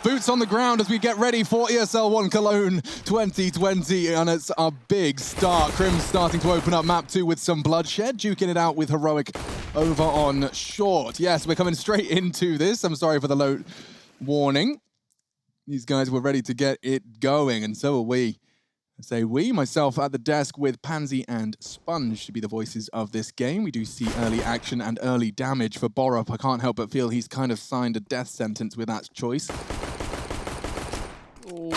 Boots on the ground as we get ready for ESL One Cologne 2020, and it's a big start. Crim's starting to open up map 2 with some bloodshed, duking it out with Heroic over on short. Yes, we're coming straight into this. I'm sorry for the low warning. These guys were ready to get it going, and so are we. I say we, myself at the desk with Pansy and Sponge to be the voices of this game. We do see early action and early damage for Borup. I can't help but feel he's kind of signed a death sentence with that choice. Oh,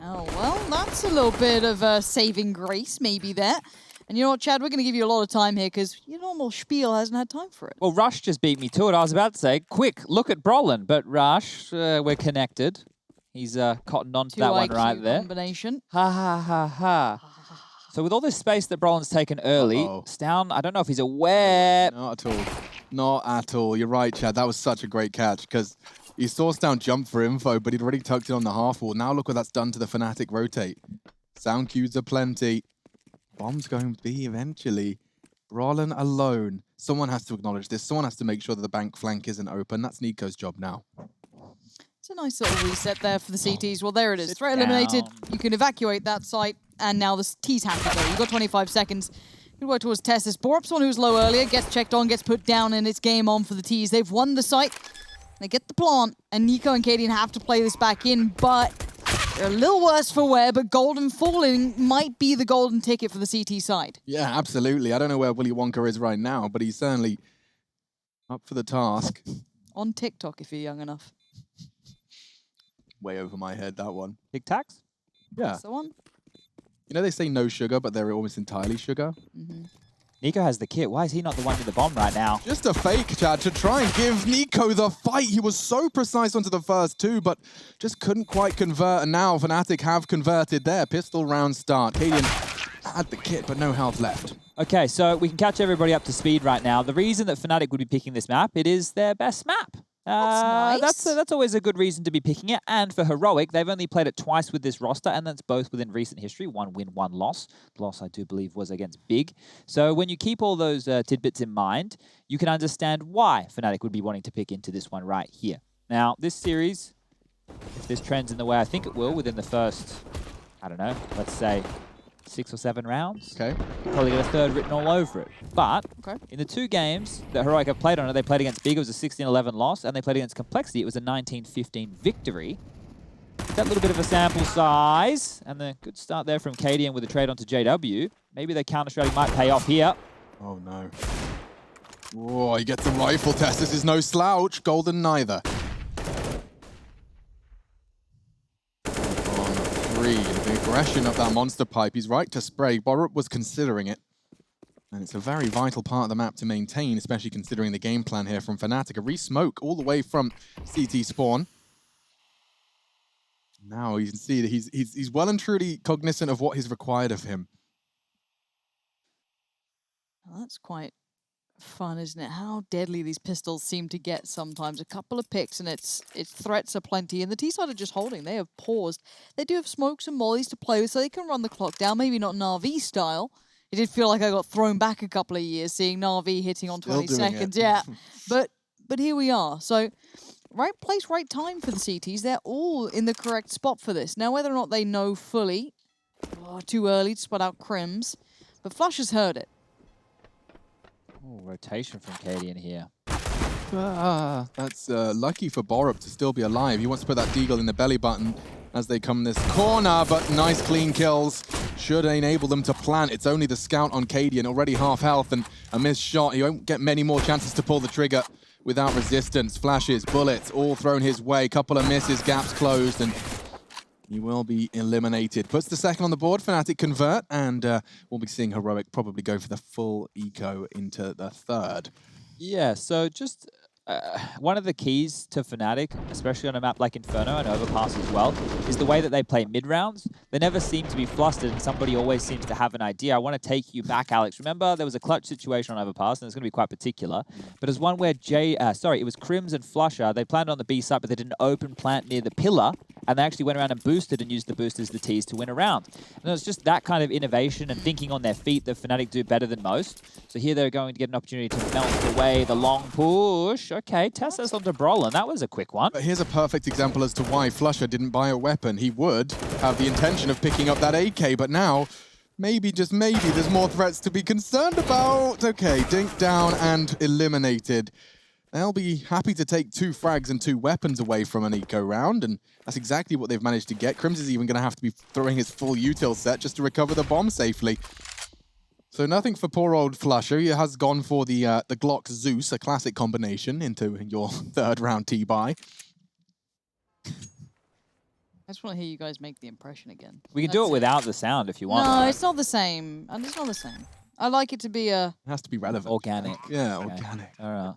well, that's a little bit of a saving grace maybe there. And you know what, Chad, we're going to give you a lot of time here because your normal spiel hasn't had time for it. Well, Rush just beat me to it. I was about to say, quick, look at Brolin. But Rush, we're connected. He's cottoned on to that one right there. Combination. Ha ha ha ha. So with all this space that Brolin's taken early, Stown, I don't know if he's aware. Not at all. Not at all. You're right, Chad. That was such a great catch because he saw Stown jump for info, but he'd already tucked it on the half wall. Now look what that's done to the Fnatic rotate. Sound cues are plenty. Bomb's going to be eventually. Brolin alone. Someone has to acknowledge this. Someone has to make sure that the bank flank isn't open. That's Nico's job now. It's a nice little reset there for the CTs. Well, there it is. Threat eliminated. You can evacuate that site, and now the T's have to go. You've got 25 seconds. Good work towards Tessus. Borup's one who was low earlier, gets checked on, gets put down, and it's game on for the T's. They've won the site. They get the plant, and Nico and Cadian have to play this back in, but they're a little worse for wear, but Golden falling might be the golden ticket for the CT side. Yeah, absolutely. I don't know where Willy Wonka is right now, but he's certainly up for the task. On TikTok, if you're young enough. Way over my head, that one. Tic Tacs? Yeah. That's the one. You know, they say no sugar, but they're almost entirely sugar. Nico has the kit. Why is he not the one with the bomb right now? Just a fake, Chad, to try and give Nico the fight. He was so precise onto the first two, but just couldn't quite convert. And now Fnatic have converted there. Pistol round start. Cadian had the kit, but no health left. Okay, so we can catch everybody up to speed right now. The reason that Fnatic would be picking this map, it is their best map. That's nice. That's always a good reason to be picking it. And for Heroic, they've only played it twice with this roster, and that's both within recent history. 1 win, 1 loss. The loss, I do believe, was against Big. So when you keep all those tidbits in mind, you can understand why Fnatic would be wanting to pick into this one right here. Now, this series, if this trends in the way I think it will within the first, I don't know, let's say 6 or 7 rounds. Okay. You probably get a third written all over it. But in the 2 games that Heroic have played on it, they played against Big, it was a 16-11 loss, and they played against Complexity, it was a 19-15 victory. That little bit of a sample size, and the good start there from Cadian with a trade onto JW. Maybe their counter-strategy might pay off here. Oh, no. Oh, he gets a rifle test. This is no slouch. Golden neither. The aggression of that monster pipe, he's right to spray. Borup was considering it. And it's a very vital part of the map to maintain, especially considering the game plan here from Fnatic. A re-smoke all the way from CT spawn. Now you can see that he's well and truly cognizant of what is required of him. Well, that's quite fun, isn't it? How deadly these pistols seem to get sometimes. A couple of picks and its threats are plenty. And the T-side are just holding. They have paused. They do have smokes and mollies to play with, so they can run the clock down. Maybe not Na'Vi style. It did feel like I got thrown back a couple of years seeing Na'Vi hitting on 20 seconds. Yeah, but here we are. So right place, right time for the CTs. They're all in the correct spot for this. Now, whether or not they know fully, too early to spot out Crims, but Flush has heard it. Oh, rotation from Cadian here. That's lucky for Borup to still be alive. He wants to put that deagle in the belly button as they come this corner, but nice clean kills should enable them to plant. It's only the scout on Cadian, already half health, and a missed shot. He won't get many more chances to pull the trigger without resistance. Flashes, bullets, all thrown his way. Couple of misses, gaps closed, and he will be eliminated. Puts the second on the board, Fnatic convert, and we'll be seeing Heroic probably go for the full eco into the third. Yeah, so just one of the keys to Fnatic, especially on a map like Inferno and Overpass as well, is the way that they play mid-rounds. They never seem to be flustered, and somebody always seems to have an idea. I want to take you back, Alex. Remember, there was a clutch situation on Overpass, and it's going to be quite particular. But there's one where it was Crims and Flusher. They planned on the B side, but they did an open plant near the pillar, and they actually went around and boosted and used the boost as the tease to win a round. And it's just that kind of innovation and thinking on their feet that Fnatic do better than most. So here they're going to get an opportunity to melt away the long push. Okay, Tessa's onto Brolin. That was a quick one. But here's a perfect example as to why Flusher didn't buy a weapon. He would have the intention of picking up that AK, but now, maybe, just maybe, there's more threats to be concerned about. Okay, Dink down and eliminated. They'll be happy to take 2 frags and 2 weapons away from an eco round, and that's exactly what they've managed to get. Crims is even going to have to be throwing his full util set just to recover the bomb safely. So nothing for poor old Flusher. He has gone for the Glock Zeus, a classic combination, into your 3rd round T-buy. I just want to hear you guys make the impression again. We can do it without the sound if you want. No, it's not the same. And it's not the same. I like it to be a... It has to be relevant. Organic. Yeah, Okay. organic. All right.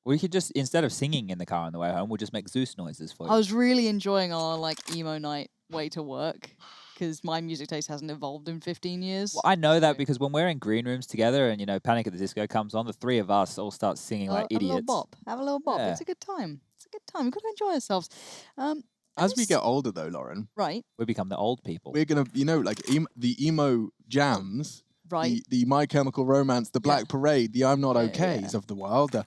We could just, instead of singing in the car on the way home, we'll just make Zeus noises for you. I was really enjoying our like emo night way to work because my music taste hasn't evolved in 15 years. Well, I know that because when we're in green rooms together and, you know, Panic at the Disco comes on, the 3 of us all start singing like idiots. Have a little bop. Have a little bop. Yeah. It's a good time. It's a good time. We've got to enjoy ourselves. As we get older, though, Lauren, Right. We become the old people. we're going to, you know, like the emo jams, Right. the My Chemical Romance, the Black Yeah. Parade, the I'm Not Yeah, Okays yeah. of the world, the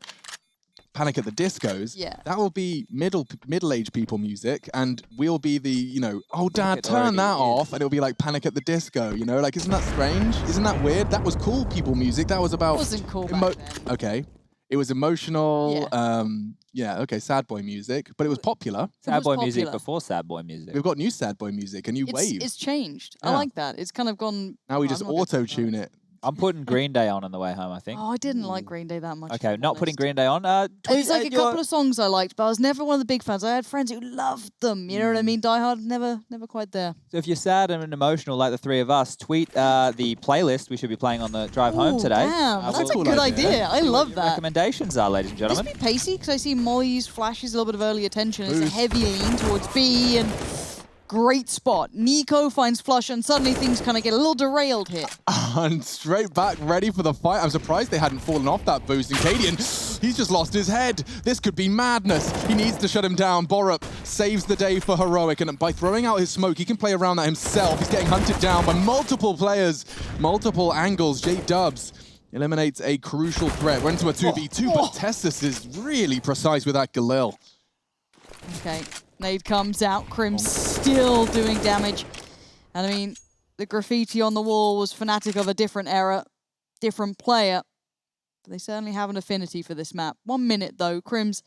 Panic at the Discos, Yeah. that will be middle-aged people music, and we'll be the, you know, oh, Dad, It turn already that is. off, and it'll be like Panic at the Disco, you know? Like, isn't that strange? Isn't that weird? That was cool people music. That was about... It wasn't cool back then. Okay. It was emotional, yeah, okay, sad boy music, but it was popular. Sad was boy music popular. before sad boy music. We've got new sad boy music, a new wave. It's changed. I Yeah. like that. It's kind of gone... Now we well, just I'm not gonna auto-tune it. I'm putting Green Day on the way home, I think. Oh, I didn't like Green Day that much. Okay, to be not putting honest. Green Day on. There's like a couple of songs I liked, but I was never one of the big fans. I had friends who loved them. You know what I mean? Die Hard, never quite there. So if you're sad and emotional like the 3 of us, tweet the playlist we should be playing on the drive home Ooh, today. Damn, that's a cool good idea. idea. I love that. Recommendations are, ladies and Just gentlemen. be pacey, because I see Molly's flashes a little bit of early attention. It's a Boost. heavy lean towards B, and great spot. Nico finds Flush, and suddenly things kind of get a little derailed here. And straight back, ready for the fight. I'm surprised they hadn't fallen off that boost. And Cadian, he's just lost his head. This could be madness. He needs to shut him down. Borup saves the day for Heroic, and by throwing out his smoke, he can play around that himself. He's getting hunted down by multiple players, multiple angles. J-Dubs eliminates a crucial threat. Went to a 2v2, but Tessus is really precise with that Galil. Okay, nade comes out. Crim's still doing damage. And I mean, the graffiti on the wall was Fnatic of a different era, different player. But they certainly have an affinity for this map. 1 minute though, Crim's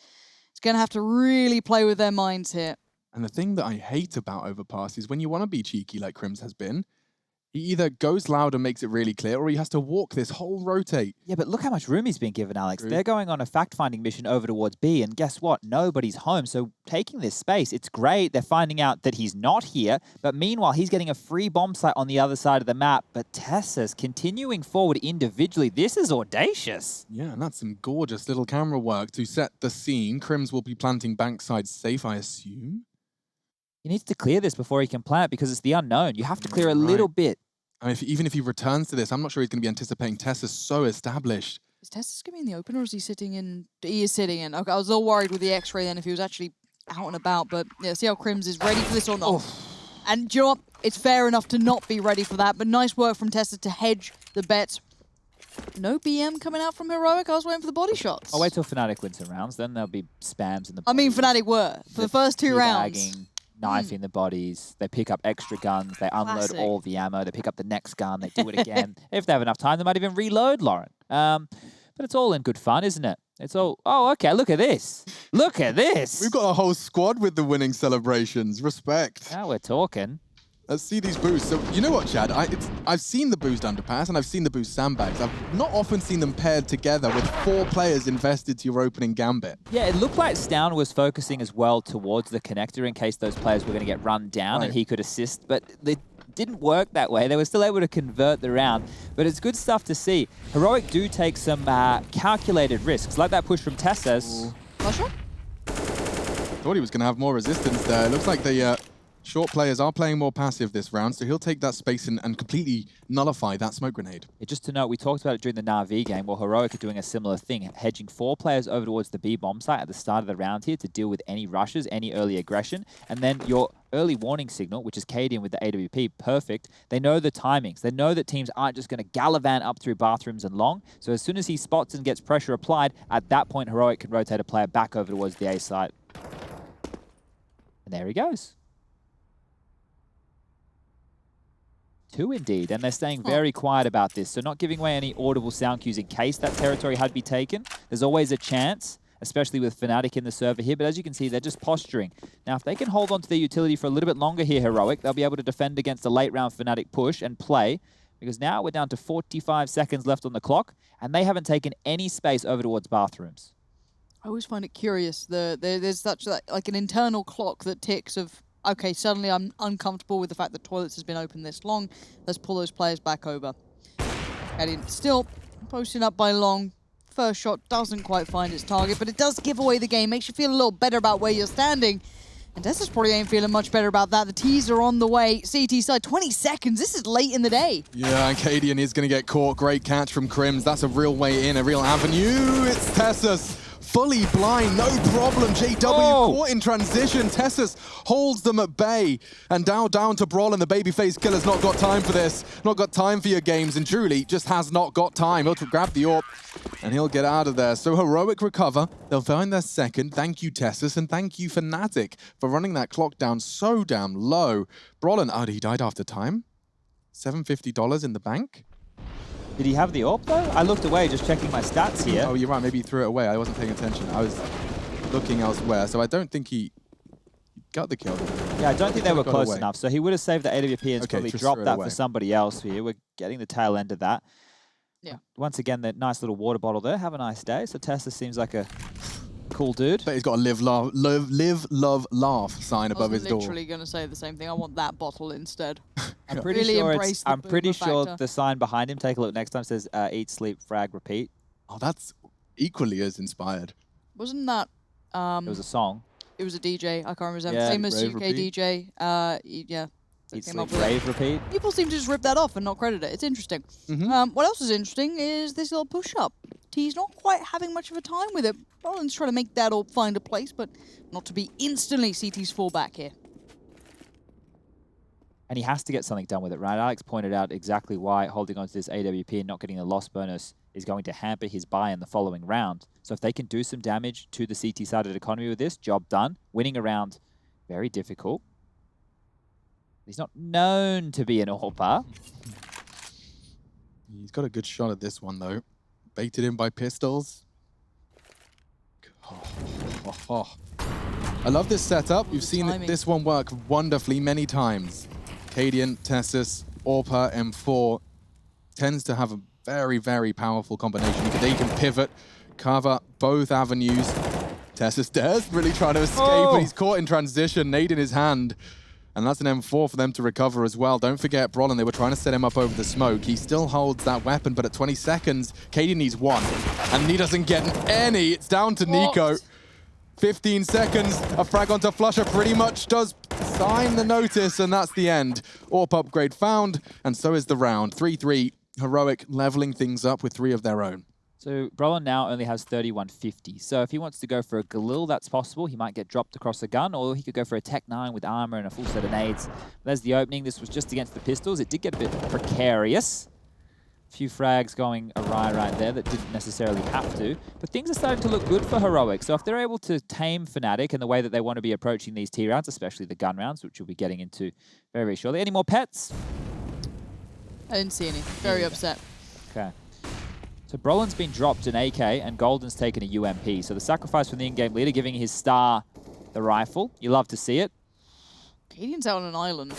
is going to have to really play with their minds here. And the thing that I hate about Overpass is when you want to be cheeky like Crims has been, he either goes loud and makes it really clear, or he has to walk this whole rotate. Yeah, but look how much room he's been given, Alex. True. They're going on a fact-finding mission over towards B, and guess what? Nobody's home. So taking this space, it's great. They're finding out that he's not here, but meanwhile, he's getting a free bomb site on the other side of the map. But Tessa's continuing forward individually. This is audacious. Yeah, and that's some gorgeous little camera work to set the scene. Crims will be planting bankside safe, I assume. He needs to clear this before he can plant because it's the unknown. You have to clear a little bit. I mean, even if he returns to this, I'm not sure he's going to be anticipating Tessa's so established. Is Tessus going to be in the open, or is he sitting in? He is sitting in. Okay, I was a little worried with the X-ray then if he was actually out and about, but yeah, see how Crims is ready for this or not. And do you know what? It's fair enough to not be ready for that, but nice work from Tessa to hedge the bets. No BM coming out from Heroic. I was waiting for the body shots. I'll wait till Fnatic wins some rounds, then there'll be spams in the I mean, bodies. Fnatic were for the first 2 rounds. Teabagging, knifing the bodies. They pick up extra guns. They unload Classic. all of the ammo. They pick up the next gun. They do it again. If they have enough time, they might even reload, Lauren. But it's all in good fun, isn't it? It's all, oh, okay, look at this. Look at this. We've got a whole squad with the winning celebrations. Respect. Now we're talking. Let's see these boosts. So, you know what, Chad? I've seen the boost underpass and I've seen the boost sandbags. I've not often seen them paired together with 4 players invested to your opening gambit. Yeah, it looked like Stown was focusing as well towards the connector in case those players were going to get run down and he could assist, but they didn't work that way. They were still able to convert the round, but it's good stuff to see. Heroic do take some calculated risks, like that push from Tessus. Flusher? Thought he was going to have more resistance there. It looks like they short players are playing more passive this round, so he'll take that space and completely nullify that smoke grenade. Yeah, just to note, we talked about it during the Na'Vi game, where Heroic are doing a similar thing, hedging 4 players over towards the B bomb site at the start of the round here to deal with any rushes, any early aggression, and then your early warning signal, which is Cadian with the AWP, perfect. They know the timings. They know that teams aren't just going to gallivant up through bathrooms and long, so as soon as he spots and gets pressure applied, at that point Heroic can rotate a player back over towards the A site. And there he goes. 2 indeed, and they're staying very quiet about this, so not giving away any audible sound cues in case that territory had to be taken. There's always a chance, especially with Fnatic in the server here, but as you can see, they're just posturing. Now, if they can hold on to their utility for a little bit longer here, Heroic, they'll be able to defend against a late-round Fnatic push and play, because now we're down to 45 seconds left on the clock, and they haven't taken any space over towards bathrooms. I always find it curious. There's such like an internal clock that ticks of, okay, suddenly I'm uncomfortable with the fact that toilets has been open this long. Let's pull those players back over. And still posting up by long. First shot doesn't quite find its target, but it does give away the game. Makes you feel a little better about where you're standing. And Dessus probably ain't feeling much better about that. The T's are on the way. CT side, 20 seconds. This is late in the day. Yeah, and Cadian is going to get caught. Great catch from Crims. That's a real way in, a real avenue. It's Tessus. Fully blind, no problem. JW caught in transition. Tessus holds them at bay. And down to Brawl, and the babyface killer's not got time for this. Not got time for your games, and truly just has not got time. He'll grab the AWP, and he'll get out of there. So Heroic recover. They'll find their second. Thank you, Tessus, and thank you, Fnatic, for running that clock down so damn low. Brawlin, he died after time. $750 in the bank. Did he have the AWP though? I looked away just checking my stats here. Oh, you're right. Maybe he threw it away. I wasn't paying attention. I was looking elsewhere. So I don't think he got the kill. Yeah, I don't think they were close enough. So he would have saved the AWP and probably dropped that for somebody else here. We're getting the tail end of that. Yeah. Once again, that nice little water bottle there. Have a nice day. So Tessus seems like a cool dude. But he's got a live, love, laugh sign above his door. I was literally going to say the same thing. I want that bottle instead. I'm pretty sure the sign behind him, take a look next time, says eat, sleep, frag, repeat. Oh, that's equally as inspired. Wasn't that... it was a song. It was a DJ. I can't remember. Yeah, Famous rave, UK repeat. DJ. Yeah. Eat, came up sleep, with rave, repeat. People seem to just rip that off and not credit it. It's interesting. What else is interesting is this little push-up. T's not quite having much of a time with it. Rollins trying to make that all find a place, but not to be instantly CT's fallback here. And he has to get something done with it, right? Alex pointed out exactly why holding on to this AWP and not getting the loss bonus is going to hamper his buy in the following round. So if they can do some damage to the CT-sided economy with this, job done. Winning a round, very difficult. He's not known to be an AWPer. He's got a good shot at this one, though. Baited in by pistols. I love this setup. You've seen this one work wonderfully many times. Cadian, Tessus, AWPer, M4 tends to have a very, very powerful combination. They can pivot, cover both avenues. Tessus dares really trying to escape, but he's caught in transition, nade in his hand. And that's an M4 for them to recover as well. Don't forget, Brolin, they were trying to set him up over the smoke. He still holds that weapon, but at 20 seconds, Cadian needs one. And he doesn't get any. It's down to Nico. 15 seconds, a frag onto Flusher pretty much does sign the notice, and that's the end. AWP upgrade found, and so is the round. 3-3, Heroic leveling things up with 3 of their own. So Brolin now only has 3150. So if he wants to go for a Galil, that's possible. He might get dropped across a gun, or he could go for a Tech 9 with armor and a full set of nades. There's the opening. This was just against the pistols. It did get a bit precarious. A few frags going awry right there that didn't necessarily have to. But things are starting to look good for Heroic. So if they're able to tame Fnatic in the way that they want to be approaching these T rounds, especially the gun rounds, which we'll be getting into very, very shortly. Any more pets? I didn't see any. Very upset. Okay. So Brolin's been dropped an AK and Golden's taken a UMP. So the sacrifice from the in-game leader, giving his star the rifle. You love to see it. Cadian's out on an island.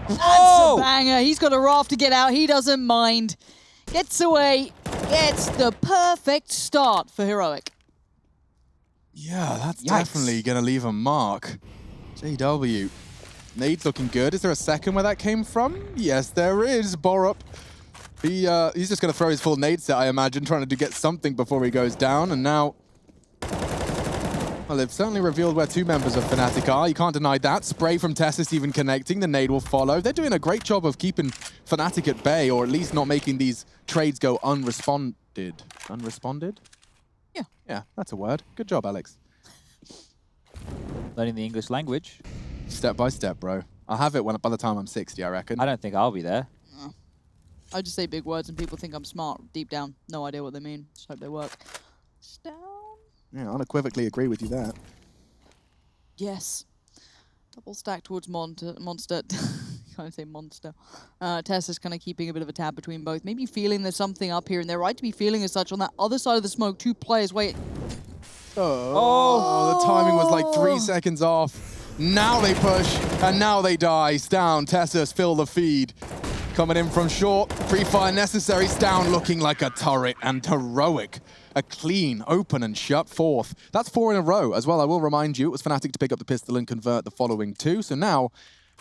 That's a banger. He's got a raft to get out. He doesn't mind. Gets away. Gets the perfect start for Heroic. Yeah, that's definitely going to leave a mark. JW. Nade's looking good. Is there a second where that came from? Yes, there is. Borup. He's just going to throw his full nade set, I imagine, trying to get something before he goes down. And now Well, they've certainly revealed where two members of Fnatic are. You can't deny that. Spray from Tessus even connecting. The nade will follow. They're doing a great job of keeping Fnatic at bay, or at least not making these trades go unresponded. Unresponded? Yeah. Yeah, that's a word. Good job, Alex. Learning the English language. Step by step, bro. I'll have it by the time I'm 60, I reckon. I don't think I'll be there. I just say big words and people think I'm smart deep down. No idea what they mean. Just hope they work. Down. Yeah, unequivocally agree with you there. Yes. Double stack towards Monster. Can't say Monster. Tess is kind of keeping a bit of a tab between both. Maybe feeling there's something up here, and they're right to be feeling as such. On that other side of the smoke, two players wait. Oh, the timing was like 3 seconds off. Now they push, and now they die. Down, Tessus fill the feed. Coming in from short, pre-fire necessary. Down looking like a turret, and Heroic. A clean, open and shut fourth. That's 4 in a row as well. I will remind you, it was Fnatic to pick up the pistol and convert the following 2. So now,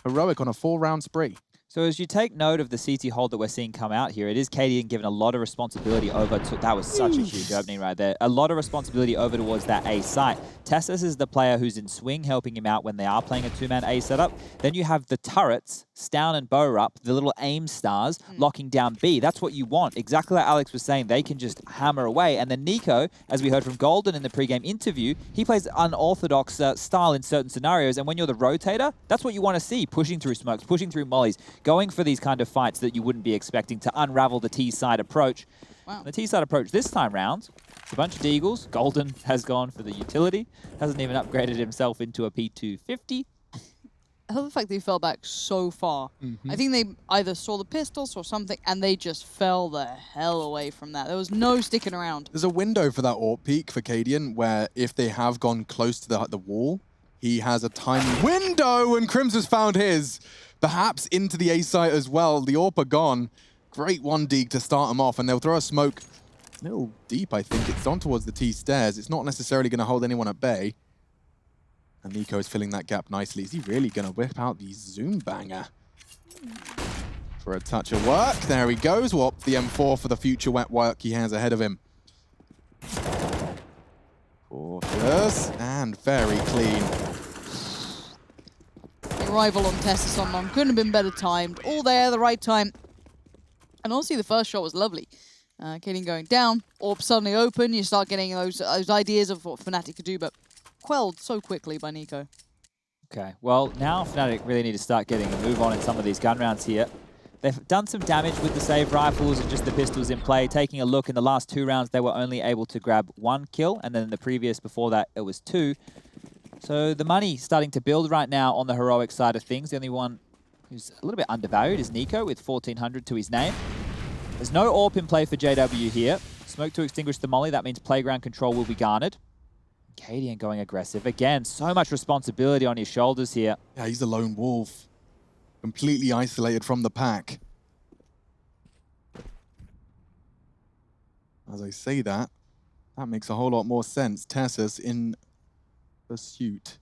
Heroic on a 4-round spree. So as you take note of the CT hold that we're seeing come out here, it is Cadian given a lot of responsibility over to... That was such a huge opening right there. A lot of responsibility over towards that A site. Tessus is the player who's in swing, helping him out when they are playing a 2-man A setup. Then you have the turrets, Stown and Borup, the little aim stars, locking down B. That's what you want. Exactly like Alex was saying, they can just hammer away. And then Nico, as we heard from Golden in the pregame interview, he plays unorthodox style in certain scenarios. And when you're the rotator, that's what you want to see, pushing through smokes, pushing through mollies, going for these kind of fights that you wouldn't be expecting to unravel the T-side approach. Wow. The T-side approach this time round, it's a bunch of deagles. Golden has gone for the utility, hasn't even upgraded himself into a P250. I love the fact that he fell back so far. I think they either saw the pistols or something, and they just fell the hell away from that. There was no sticking around. There's a window for that AWP peak for Cadian, where if they have gone close to the wall, he has a tiny window, and Crims has found his. Perhaps into the A site as well. The AWP are gone. Great 1D to start them off, and they'll throw a smoke a little deep, I think. It's on towards the T stairs. It's not necessarily going to hold anyone at bay. And Nico is filling that gap nicely. Is he really going to whip out the Zoom banger? For a touch of work. There he goes. Well, the M4 for the future wet work he has ahead of him. Cautious and very clean. The arrival on Tessus on Long couldn't have been better timed. All there, the right time. And honestly, the first shot was lovely. Cadian going down, AWP suddenly open. You start getting those ideas of what Fnatic could do, but quelled so quickly by Nico. Okay, well, now Fnatic really need to start getting a move on in some of these gun rounds here. They've done some damage with the save rifles and just the pistols in play. Taking a look, in the last 2 rounds, they were only able to grab 1 kill, and then in the previous before that, it was 2. So the money starting to build right now on the Heroic side of things. The only one who's a little bit undervalued is Nico with 1,400 to his name. There's no AWP in play for JW here. Smoke to extinguish the molly. That means playground control will be garnered. Cadian going aggressive. Again, so much responsibility on his shoulders here. Yeah, he's a lone wolf. Completely isolated from the pack. As I say that, that makes a whole lot more sense. Tessus in pursuit.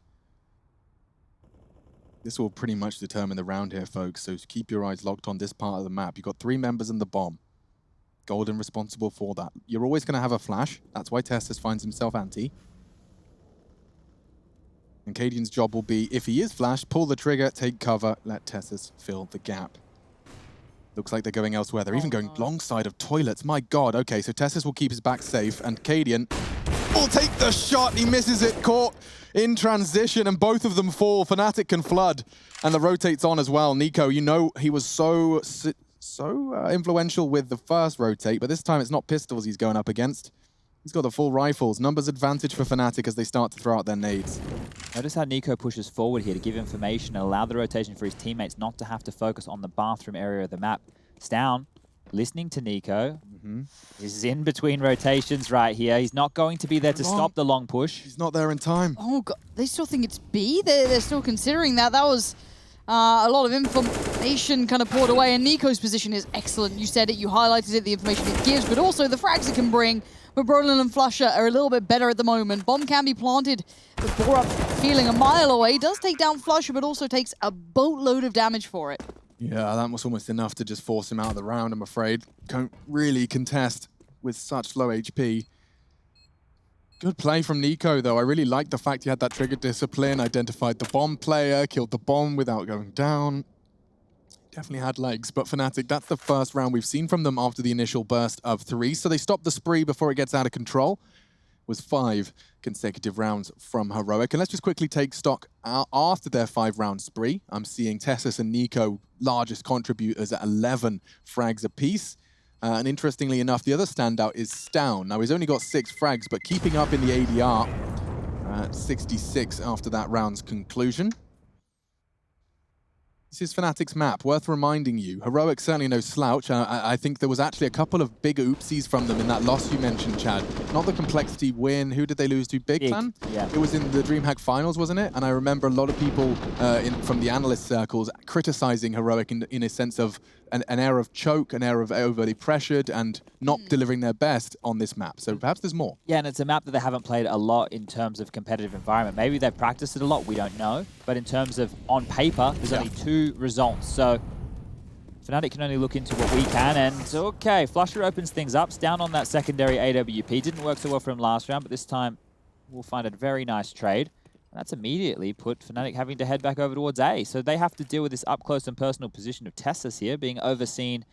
This will pretty much determine the round here, folks, so keep your eyes locked on this part of the map. You've got 3 members in the bomb. Golden responsible for that. You're always going to have a flash. That's why Tessus finds himself anti. And Cadian's job will be, if he is flashed, pull the trigger, take cover, let Tessus fill the gap. Looks like they're going elsewhere. They're even going long side of toilets. My God. Okay, so Tessus will keep his back safe, and Cadian will take the shot. He misses it, caught in transition, and both of them fall. Fnatic can flood, and the rotate's on as well. Nico, you know he was so influential with the first rotate, but this time it's not pistols he's going up against. He's got the full rifles. Numbers advantage for Fnatic as they start to throw out their nades. Notice how Nico pushes forward here to give information and allow the rotation for his teammates not to have to focus on the bathroom area of the map. Stown, listening to Nico. He's in between rotations right here. He's not going to be there to stop the long push. He's not there in time. Oh, God. They still think it's B? They're still considering that. That was a lot of information kind of poured away, and Nico's position is excellent. You said it, you highlighted it, the information it gives, but also the frags it can bring. But Brolin and Flusher are a little bit better at the moment. Bomb can be planted, but Borup feeling a mile away. Does take down Flusher, but also takes a boatload of damage for it. Yeah, that was almost enough to just force him out of the round, I'm afraid. Can't really contest with such low HP. Good play from Nico, though. I really liked the fact he had that trigger discipline, identified the bomb player, killed the bomb without going down. Definitely had legs, but Fnatic, that's the first round we've seen from them after the initial burst of 3. So they stopped the spree before it gets out of control. It was 5 consecutive rounds from Heroic. And let's just quickly take stock after their 5-round spree. I'm seeing Tessus and Nico, largest contributors at 11 frags apiece. And interestingly enough, the other standout is Stown. Now, he's only got 6 frags, but keeping up in the ADR at 66 after that round's conclusion. This is Fnatic's map, worth reminding you. Heroic certainly no slouch. I think there was actually a couple of big oopsies from them in that loss you mentioned, Chad. Not the Complexity win. Who did they lose to? Big Fan? Yeah. It was in the DreamHack finals, wasn't it? And I remember a lot of people from the analyst circles criticizing Heroic in a sense of an air of choke, an air of overly pressured and not delivering their best on this map. So perhaps there's more. Yeah, and it's a map that they haven't played a lot in terms of competitive environment. Maybe they've practiced it a lot, we don't know. But in terms of on paper, there's only 2 results. So Fnatic can only look into what we can. And okay, Flusher opens things up. Down on that secondary AWP. Didn't work so well for him last round, but this time we'll find a very nice trade. And that's immediately put Fnatic having to head back over towards A. So they have to deal with this up-close and personal position of Tessus here, being overseen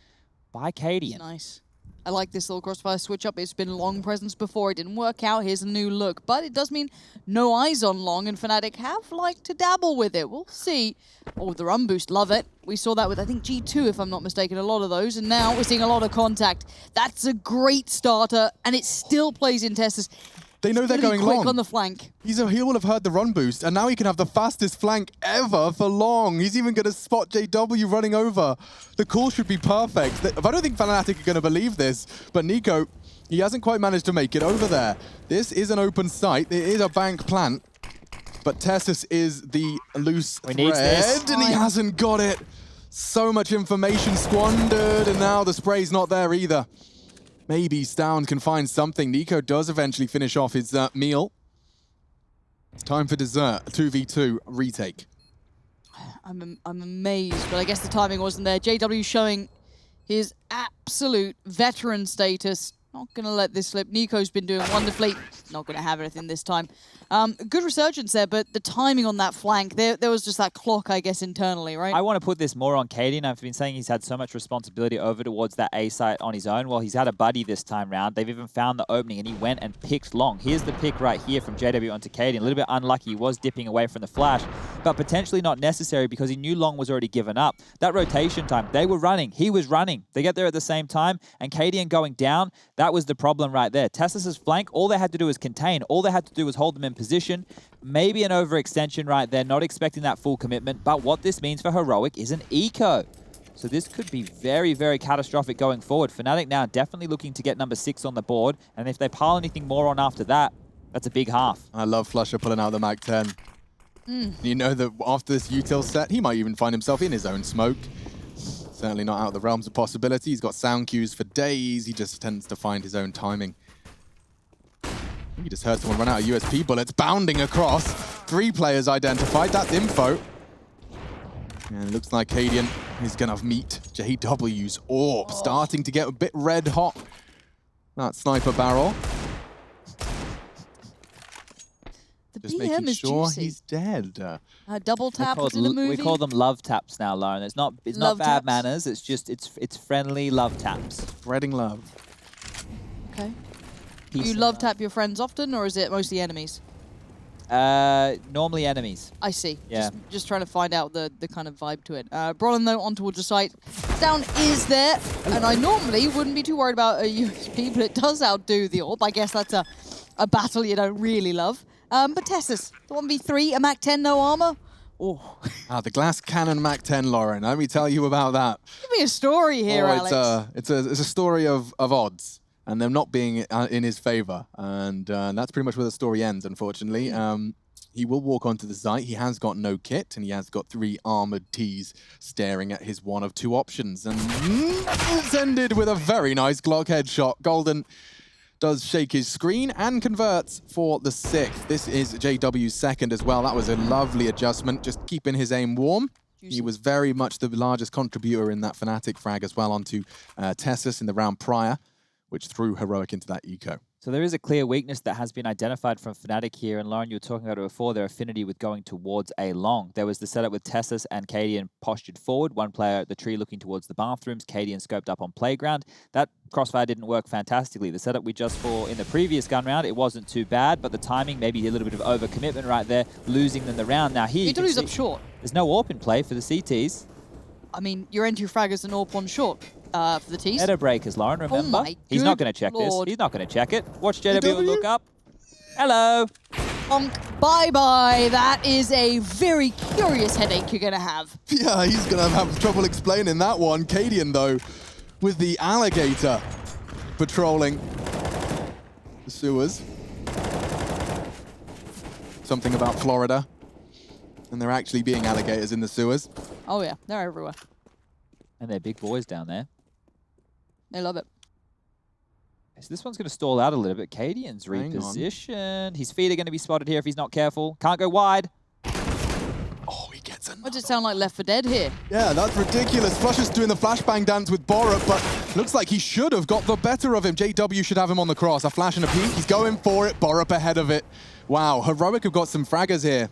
by Cadian. Nice. I like this little crossfire switch up. It's been Long presence before. It didn't work out. Here's a new look. But it does mean no eyes on Long, and Fnatic have liked to dabble with it. We'll see. Oh, the run boost. Love it. We saw that with, I think, G2, if I'm not mistaken, a lot of those. And now we're seeing a lot of contact. That's a great starter, and it still plays in Tessus. They know they're really going quick long. On the flank. He will have heard the run boost, and now he can have the fastest flank ever for Long. He's even going to spot JW running over. The call should be perfect. I don't think Fnatic are going to believe this, but Nico, he hasn't quite managed to make it over there. This is an open site. It is a bank plant, but Tessus is the loose thread, and he hasn't got it. So much information squandered, and now the spray's not there either. Maybe Stown can find something. Nico does eventually finish off his meal. It's time for dessert. A 2v2 retake. I'm amazed, but I guess the timing wasn't there. JW showing his absolute veteran status. Not going to let this slip. Nico's been doing wonderfully. Not going to have anything this time. Good resurgence there, but the timing on that flank, there was just that clock, I guess, internally, right? I want to put this more on Cadian. I've been saying he's had so much responsibility over towards that A site on his own. Well, he's had a buddy this time round. They've even found the opening, and he went and picked Long. Here's the pick right here from JW onto Cadian. A little bit unlucky. He was dipping away from the flash, but potentially not necessary because he knew Long was already given up. That rotation time, they were running. He was running. They get there at the same time, and Cadian going down, that was the problem right there. Tessus's flank, all they had to do was contain. All they had to do was hold them in position. Maybe an overextension right there, not expecting that full commitment, but what this means for Heroic is an eco. So this could be very, very catastrophic going forward. Fnatic now definitely looking to get number 6 on the board, and if they pile anything more on after that, that's a big half. I love Flusher pulling out the Mag 10. You know that after this util set, he might even find himself in his own smoke. Certainly not out of the realms of possibility. He's got sound cues for days. He just tends to find his own timing. You just heard someone run out of USP bullets, bounding across. 3 players identified. That's info. And it looks like Cadian is going to meet JW's AWP, starting to get a bit red hot. That sniper barrel. The Just BM making is sure juicy. he's dead. Double tap was in the movie. We call them love taps now, Lauren. It's not Love bad taps? manners. It's just it's friendly love taps. Spreading love. Okay. Peace You and love tap your friends often, or is it mostly enemies? Normally enemies. I see. Yeah. Just trying to find out the kind of vibe to it. Brolin, though, on towards the site. Down is there, and I normally wouldn't be too worried about a USP, but it does outdo the AWP. I guess that's a battle you don't really love. But Tessus, the 1v3, a Mac 10, no armor. Oh. The glass cannon Mac 10, Lauren. Let me tell you about that. Give me a story here, Alex. It's a story of odds. And them not being in his favor. And that's pretty much where the story ends, unfortunately. He will walk onto the site. He has got no kit, and he has got 3 armored Ts staring at his one of 2 options. And it's ended with a very nice Glock headshot. Golden does shake his screen and converts for the 6th. This is JW's 2nd as well. That was a lovely adjustment, just keeping his aim warm. Juicy. He was very much the largest contributor in that Fnatic frag as well onto Tessus in the round prior, which threw Heroic into that eco. So there is a clear weakness that has been identified from Fnatic here, and Lauren, you were talking about it before, their affinity with going towards A long. There was the setup with Tessus and Cadian postured forward, one player at the tree looking towards the bathrooms, Cadian scoped up on playground. That crossfire didn't work fantastically. The setup we just saw in the previous gun round, it wasn't too bad, but the timing, maybe a little bit of overcommitment right there, losing them the round. Now here, You can lose up short. there's no AWP in play for the CTs. I mean, your entry frag is an AWP on short for the T's. Header breakers, Lauren, remember? my He's not good going to check lord. this. He's not going to check it. Watch JW JW? look up. Hello. Bonk. Bye-bye. That is a very curious headache you're going to have. Yeah, he's going to have trouble explaining that one. Cadian, though, with the alligator patrolling the sewers. Something about Florida. And there actually being alligators in the sewers. Oh, yeah. They're everywhere. And they're big boys down there. They love it. So this one's going to stall out a little bit. Cadian's Hang on. repositioned. His feet are going to be spotted here if he's not careful. Can't go wide. Oh, he gets another. What does it sound like Left 4 Dead here? Yeah, that's ridiculous. Flush is doing the flashbang dance with Borup, but looks like he should have got the better of him. JW should have him on the cross. A flash and a peek. He's going for it. Borup ahead of it. Wow, Heroic have got some fraggers here.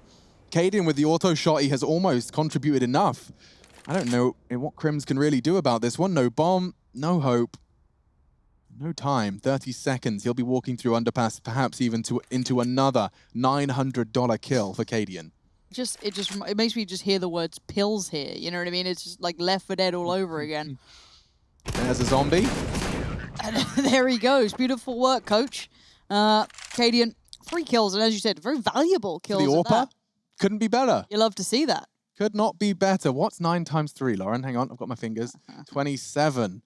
Cadian with the auto shot, he has almost contributed enough. I don't know what Crims can really do about this one. No bomb, no hope, no time. 30 seconds. He'll be walking through Underpass, perhaps even into another $900 kill for Cadian. It makes me just hear the words pills here. You know what I mean? It's just like Left 4 Dead all over again. There's a zombie. And there he goes. Beautiful work, coach. Cadian, 3 kills, and as you said, very valuable kills. The at AWPer that. couldn't be better. You love to see that. Could not be better. What's 9 times 3, Lauren? Hang on, I've got my fingers. 27.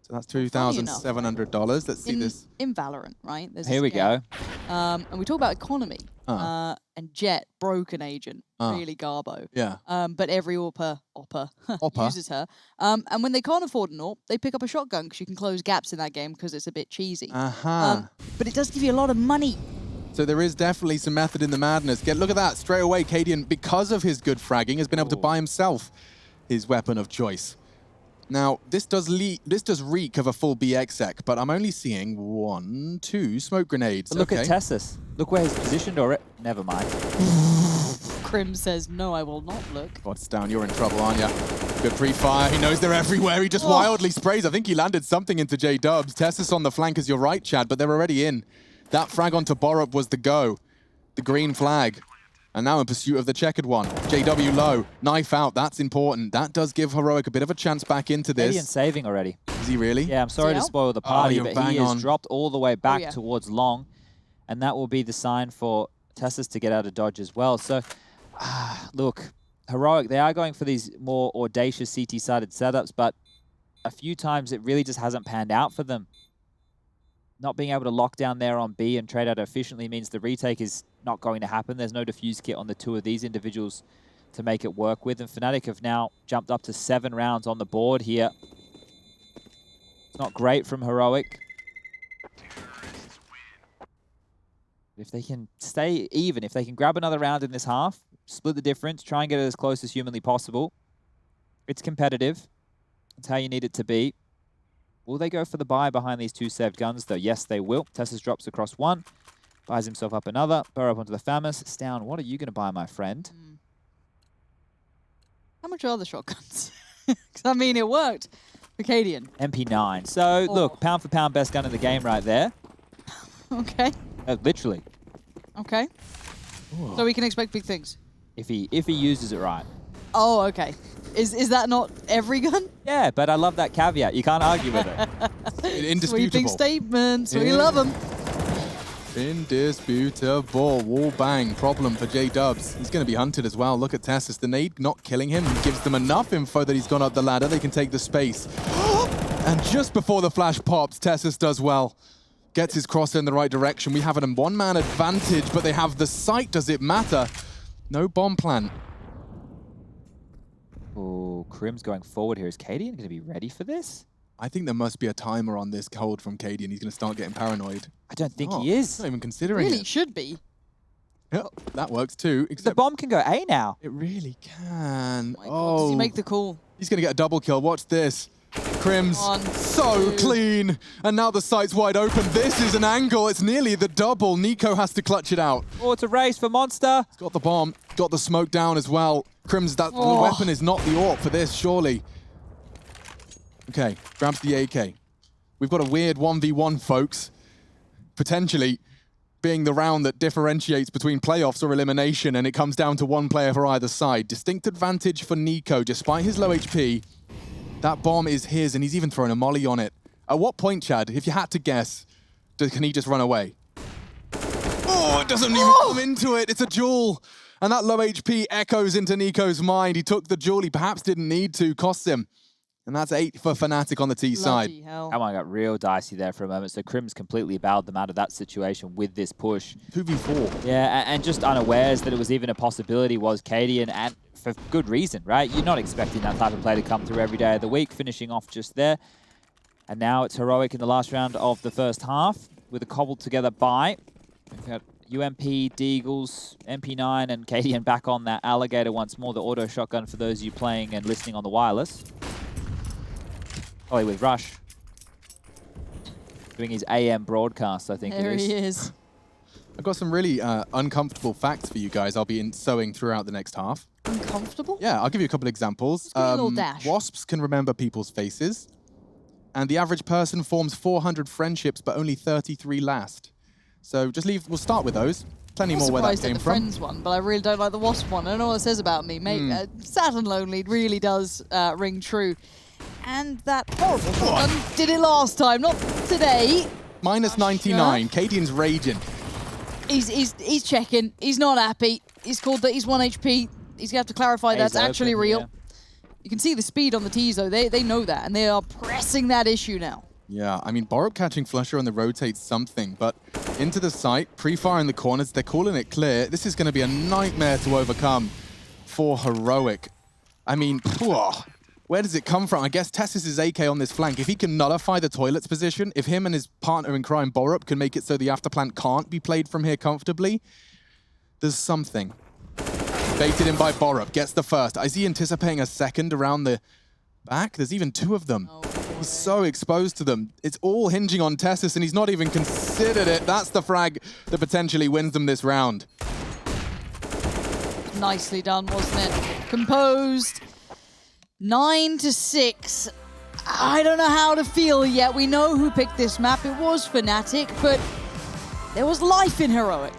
So that's $2,700. Let's see this. In Valorant, right? There's Here we go. go. And we talk about economy. And Jet, broken agent, really garbo. Yeah. But every opper uses her. And when they can't afford an AWP, they pick up a shotgun because you can close gaps in that game because it's a bit cheesy. But it does give you a lot of money. So there is definitely some method in the madness. Look at that. Straight away, Cadian, because of his good fragging, has been able to buy himself his weapon of choice. Now, this does reek of a full BX sec, but I'm only seeing 1, 2 smoke grenades. But look at Tessus. Look where he's positioned already. Never mind. Krim says, no, I will not look. What's down? You're in trouble, aren't you? Good pre-fire. He knows they're everywhere. He just wildly sprays. I think he landed something into J-Dubs. Tessus on the flank is your right, Chad, but they're already in. That frag onto Borup was the go. The green flag. And now in pursuit of the checkered one. JW low. Knife out. That's important. That does give Heroic a bit of a chance back into this. Cadian saving already. Is he really? Yeah, I'm sorry to spoil the party, you're but bang he is on. dropped all the way back towards long. And that will be the sign for Tessus to get out of dodge as well. So, look, Heroic, they are going for these more audacious CT-sided setups, but a few times it really just hasn't panned out for them. Not being able to lock down there on B and trade out efficiently means the retake is not going to happen. There's no defuse kit on the 2 of these individuals to make it work with. And Fnatic have now jumped up to 7 rounds on the board here. It's not great from Heroic. If they can stay even, if they can grab another round in this half, split the difference, try and get it as close as humanly possible. It's competitive. It's how you need it to be. Will they go for the buy behind these 2 saved guns, though? Yes, they will. Tessus drops across 1. Buys himself up another. Burrow up onto the Famus. Stown, what are you going to buy, my friend? How much are the shotguns? Because, I mean, it worked for Cadian. MP9. So, look, pound for pound, best gun in the game right there. Okay. Literally. Okay. Ooh. So we can expect big things? If he uses it right. Oh, okay. Is that not every gun? Yeah, but I love that caveat. You can't argue with it. Indisputable. Sweeping statements. We love them. Indisputable. Wall bang. Problem for J-Dubs. He's going to be hunted as well. Look at Tessus. The nade not killing him gives them enough info that he's gone up the ladder. They can take the space. And just before the flash pops, Tessus does well. Gets his cross in the right direction. We have a 1-man advantage, but they have the sight. Does it matter? No bomb plant. Oh, Krim's going forward here. Is Cadian going to be ready for this? I think there must be a timer on this hold from Cadian. He's going to start getting paranoid. I don't think he is. He's not even considering Really it. should be. Yep, that works too. The bomb can go A now. It really can. Oh, my God. Does he make the call? He's going to get a double kill. Watch this. Crims, so clean. And now the site's wide open. This is an angle. It's nearly the double. Nico has to clutch it out. Oh, it's a race for Monster. He's got the bomb, got the smoke down as well. Crims, that weapon is not the AWP for this, surely. Okay, grabs the AK. We've got a weird 1v1, folks. Potentially being the round that differentiates between playoffs or elimination, and it comes down to one player for either side. Distinct advantage for Nico, despite his low HP. That bomb is his, and he's even thrown a molly on it. At what point, Chad, if you had to guess, can he just run away? Oh, it doesn't even come into it. It's a jewel. And that low HP echoes into Nico's mind. He took the jewel. He perhaps didn't need to. Cost him. And that's 8 for Fnatic on the T side. Hell. Come on, got real dicey there for a moment. So Crims completely bailed them out of that situation with this push. 2v4. Yeah, and just unawares that it was even a possibility was Cadian, and for good reason, right? You're not expecting that type of play to come through every day of the week, finishing off just there. And now it's Heroic in the last round of the first half with a cobbled together buy. We've got UMP, Deagles, MP9, and Cadian back on that Alligator once more, the auto shotgun for those of you playing and listening on the wireless. Ollie with Rush. Doing his AM broadcast, I think There it is. he is. I've got some really uncomfortable facts for you guys I'll be sowing throughout the next half. Uncomfortable? Yeah, I'll give you a couple of examples. Just give me a little dash. Wasps can remember people's faces. And the average person forms 400 friendships, but only 33 last. So just leave, we'll start with those. Plenty more where that came the from. Friends one, but I really don't like the Wasp one. I don't know what it says about me. Mate, Sad and Lonely really does ring true. And that horrible shotgun did it last time, not today. Minus 99. Cadian's raging. He's checking. He's not happy. He's called that he's 1 HP. He's gonna have to clarify that's actually real. Yeah. You can see the speed on the T's though. They know that, and they are pressing that issue now. Yeah, I mean, Borup catching Flusher on the rotate's something, but into the site, pre-fire in the corners, they're calling it clear. This is going to be a nightmare to overcome for Heroic. I mean, where does it come from? I guess Tessis' AK on this flank. If he can nullify the toilets position, if him and his partner in crime, Borup, can make it so the afterplant can't be played from here comfortably, there's something. Baited in by Borup, gets the first. Is he anticipating a second around the back? There's even 2 of them. He's so exposed to them. It's all hinging on Tessis, and he's not even considered it. That's the frag that potentially wins them this round. Nicely done, wasn't it? Composed. 9-6. I don't know how to feel yet. We know who picked this map. It was Fnatic, but there was life in Heroic.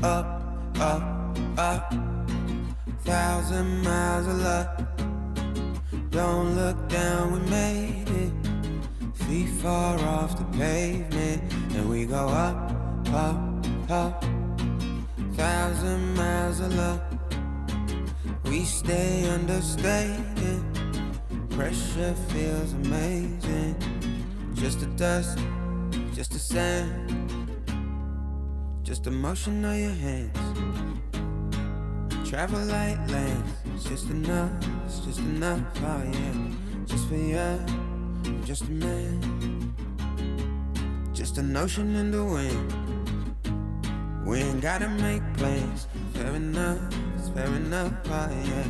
Up, up, up, 1,000 miles of luck. Don't look down, we made it. Feet far off the pavement, and we go up, up, up. 1,000 miles of luck. We stay understated. Pressure feels amazing. Just a dust, just a sand. Just the motion of your hands. Travel like lands. It's just enough, oh yeah. Just for you, I'm just a man. Just an ocean in the wind. We ain't gotta make plans. Fair enough, it's fair enough, oh yeah.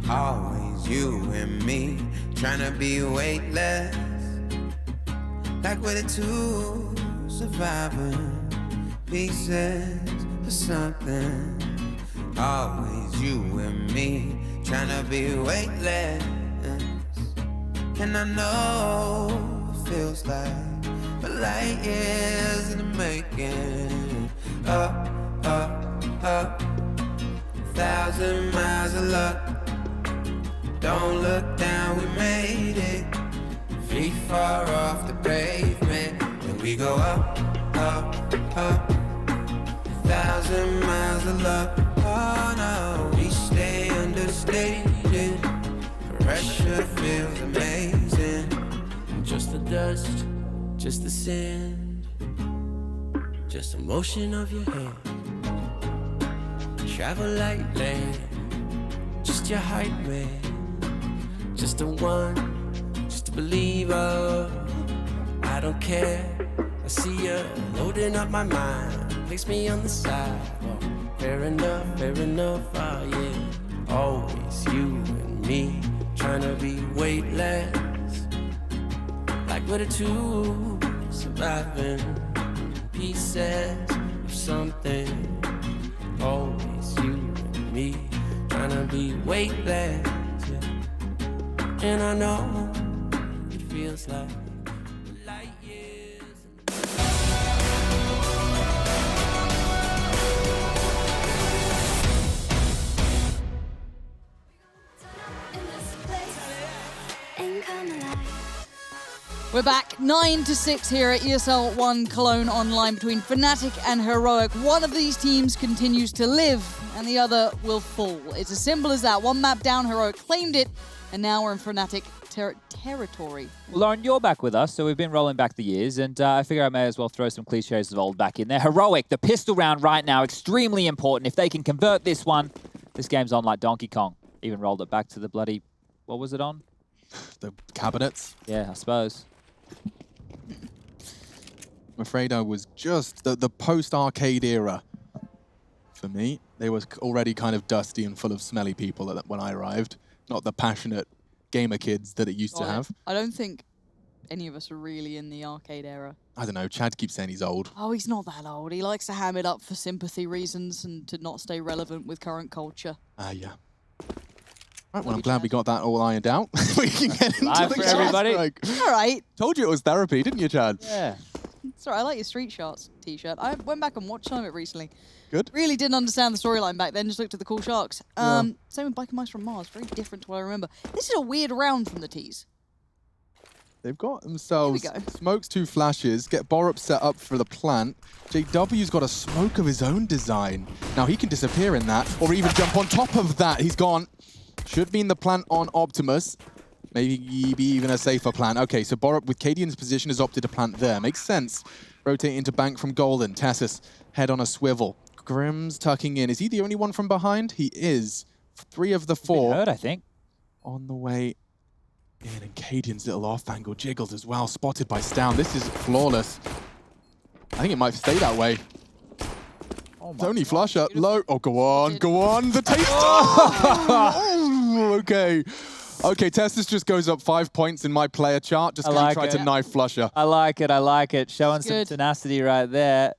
Always you and me, tryna be weightless. Like we're the 2 surviving pieces for something. Always you and me, tryna be weightless. And I know it feels like a light years in the making. Up, up, up, 1,000 miles of luck. Don't look down, we made it. Feet far off the pavement, and we go up, up, up. 1,000 miles of luck. Oh no, we stay understated. Pressure feels amazing. Just the dust, just the sand, just the motion of your hand. Travel lightly, just your height, man. Just a one, just a believer. I don't care. I see you loading up my mind. Place me on the side. Oh, fair enough, oh yeah. Always you and me, trying to be weightless. Like we're the two surviving pieces of something. Always you and me, trying to be weightless. Yeah. And I know it feels like light years. We're back 9-6 here at ESL One Cologne online between Fnatic and Heroic. One of these teams continues to live and the other will fall. It's as simple as that. One map down, Heroic claimed it, and now we're in Fnatic territory. Well, Lauren, you're back with us, so we've been rolling back the years, and I figure I may as well throw some cliches of old back in there. Heroic, the pistol round right now, extremely important. If they can convert this one, this game's on like Donkey Kong. Even rolled it back to the bloody, what was it on? The cabinets. Yeah, I suppose. I'm afraid I was just the post-arcade era. For me, they was already kind of dusty and full of smelly people when I arrived. Not the passionate gamer kids that it used to have. I don't think any of us are really in the arcade era. I don't know, Chad keeps saying he's old. Oh, he's not that old. He likes to ham it up for sympathy reasons and to not stay relevant with current culture. Yeah. Right, well, I'm glad we got that all ironed out. We can get into Live the for everybody. All right. Told you it was therapy, didn't you, Chad? Yeah. Sorry, I like your Street Sharks t-shirt. I went back and watched some of it recently. Good. Really didn't understand the storyline back then, just looked at the cool sharks. Yeah. Same with Biker Mice from Mars, very different to what I remember. This is a weird round from the T's. They've got themselves Here we go. smokes 2 flashes, get Borup set up for the plant. JW's got a smoke of his own design. Now he can disappear in that, or even jump on top of that. He's gone. Should be in the plant on Optimus. Maybe be even a safer plant. Okay, so Borup with Cadian's position has opted to plant there. Makes sense. Rotate into bank from Golden. Tassus, head on a swivel. Grimm's tucking in. Is he the only one from behind? He is. 3 of the 4. Heard, I think. On the way in. And Cadian's little off-angle jiggles as well. Spotted by Stown. This is flawless. I think it might stay that way. Oh Tony Flusher, low. Oh, go on, go on. The taste. Okay. Okay, Tessus just goes up 5 points in my player chart. Just gonna try to knife Flusher. I like it, I like it. Showing some tenacity right there.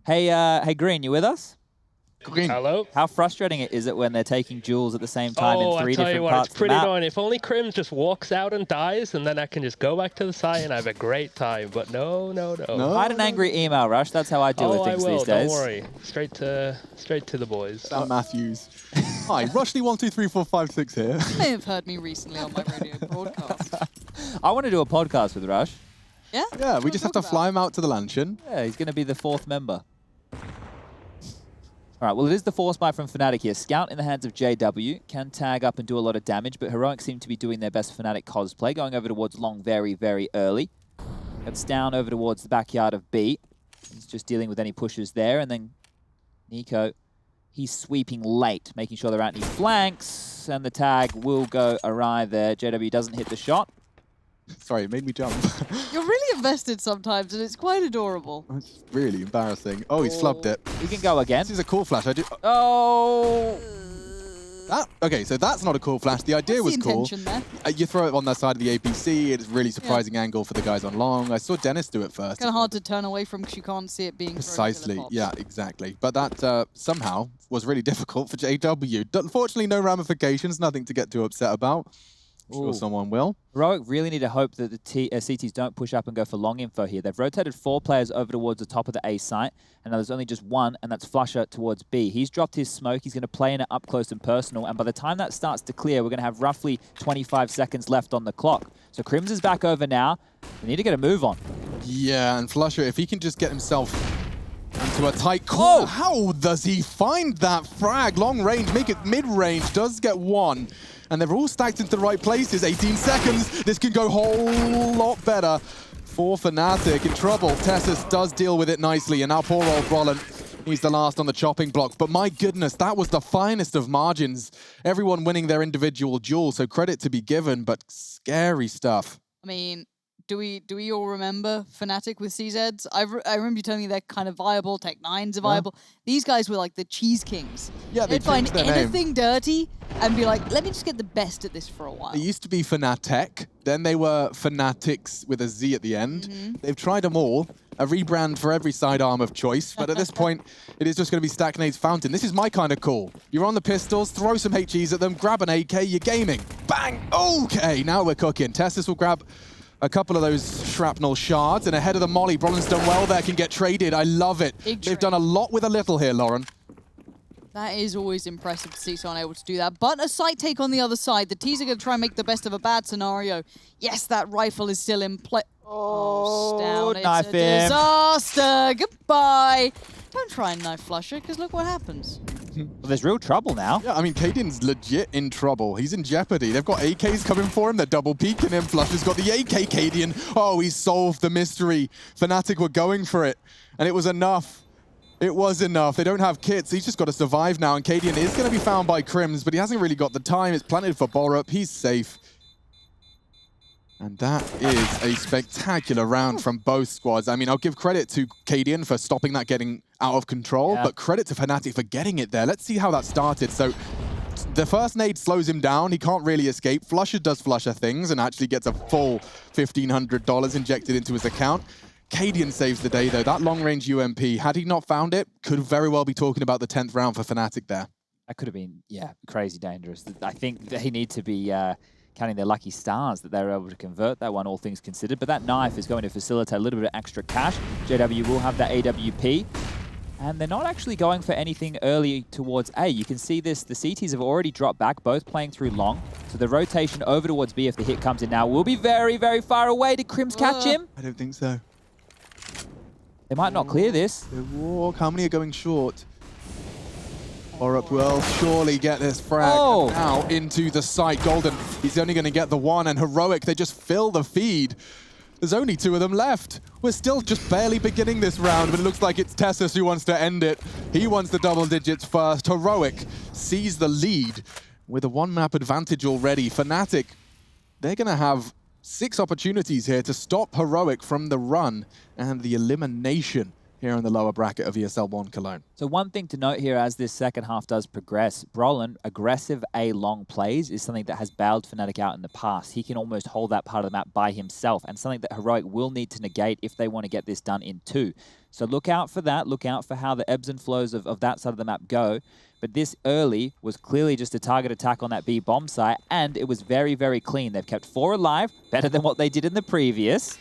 Hey, hey Green, you with us? Green. Hello? How frustrating is it when they're taking duels at the same time in 3 different parts it's pretty of the map? annoying. If only Crim just walks out and dies, and then I can just go back to the side and have a great time. But no. Write an angry email, Rush. That's how I deal with things these days. Don't worry. Straight to the boys. Sam Matthews. Hi, Rushley123456 here. You may have heard me recently on my radio broadcast. I want to do a podcast with Rush. Yeah? Yeah, we just have to fly him out to the Lanchin. Yeah, he's going to be the 4th member. All right, well, it is the force buy from Fnatic here. Scout in the hands of JW, can tag up and do a lot of damage, but Heroic seem to be doing their best Fnatic cosplay, going over towards Long very, very early. It's down over towards the backyard of B. He's just dealing with any pushes there, and then Nico, he's sweeping late, making sure they're out any flanks, and the tag will go awry there. JW doesn't hit the shot. Sorry, it made me jump. You're really invested sometimes, and it's quite adorable. It's really embarrassing. Oh, he's flubbed it. We can go again. This is a cool flash. I do. Oh! Okay, so that's not a cool flash. The idea was What's the cool. intention there? You throw it on that side of the APC. It's a really surprising angle for the guys on long. I saw Dennis do it first. Kind of hard to turn away from because you can't see it being Precisely, thrown into the yeah, exactly. But that somehow was really difficult for JW. Unfortunately, no ramifications, nothing to get too upset about. I'm sure someone will. Heroic really need to hope that the CTs don't push up and go for long info here. They've rotated 4 players over towards the top of the A site, and now there's only just 1, and that's Flusher towards B. He's dropped his smoke. He's going to play in it up close and personal, and by the time that starts to clear, we're going to have roughly 25 seconds left on the clock. So Crims is back over now. We need to get a move on. Yeah, and Flusher, if he can just get himself into into a tight corner. How does he find that frag? Long range, make it mid-range, does get one. And they're all stacked into the right places. 18 seconds. This can go a whole lot better for Fnatic. In trouble. Tessus does deal with it nicely. And now poor old Brolin, he's the last on the chopping block. But my goodness, that was the finest of margins. Everyone winning their individual duel. So credit to be given, but scary stuff. I mean, do we all remember Fnatic with CZs? I remember you telling me they're kind of viable, Tech9s are viable. These guys were like the cheese kings. Yeah, they'd find anything dirty and be like, let me just get the best at this for a while. They used to be Fnatic, then they were Fanatics with a Z at the end. They've tried them all, a rebrand for every sidearm of choice, but at this point, it is just going to be Stacknade's Fountain. This is my kind of call. You're on the pistols, throw some HEs at them, grab an AK, you're gaming. Bang! Okay, now we're cooking. Tessus will grab a couple of those shrapnel shards, and ahead of the molly, Brolin's done well there, can get traded. I love it. They've done a lot with a little here, Lauren. That is always impressive to see someone able to do that. But a sight take on the other side. The T's are going to try and make the best of a bad scenario. Yes, that rifle is still in play. Oh, down. Knife It's a disaster. Goodbye. Don't try and knife flusher, because look what happens. Well, there's real trouble now. Yeah, I mean, Cadian's legit in trouble. He's in jeopardy. They've got AKs coming for him. They're double peeking him. Flusher's got the AK, Cadian. Oh, he solved the mystery. Fnatic were going for it, and it was enough. It was enough. They don't have kits. He's just got to survive now, and Cadian is going to be found by Crims, but he hasn't really got the time. It's planted for Borup. He's safe. And that is a spectacular round from both squads. I mean, I'll give credit to Cadian for stopping that getting out of control, but credit to Fnatic for getting it there. Let's see how that started. So the first nade slows him down. He can't really escape. Flusher does Flusher things and actually gets a full $1,500 injected into his account. Cadian saves the day, though. That long-range UMP, had he not found it, could very well be talking about the 10th round for Fnatic there. That could have been, crazy dangerous. I think they need to be counting their lucky stars that they were able to convert that one, all things considered. But that knife is going to facilitate a little bit of extra cash. JW will have that AWP. And they're not actually going for anything early towards A. You can see this, the CTs have already dropped back, both playing through long. So the rotation over towards B, if the hit comes in now, will be very, very far away. Did Crims catch him? I don't think so. They might not clear this. They walk. How many are going short? Borup will surely get this frag now into the site. Golden, he's only going to get the one, and Heroic, they just fill the feed. There's only two of them left. We're still just barely beginning this round, but it looks like it's Tessus who wants to end it. He wants the double digits first. Heroic sees the lead with a one-map advantage already. Fnatic, they're going to have 6 opportunities here to stop Heroic from the run and the elimination here in the lower bracket of ESL One Cologne. So one thing to note here as this second half does progress, Brolin, aggressive A-long plays is something that has bailed Fnatic out in the past. He can almost hold that part of the map by himself, and something that Heroic will need to negate if they want to get this done in 2. So look out for that. Look out for how the ebbs and flows of that side of the map go. But this early was clearly just a target attack on that B bomb site, and it was very, very clean. They've kept 4 alive, better than what they did in the previous.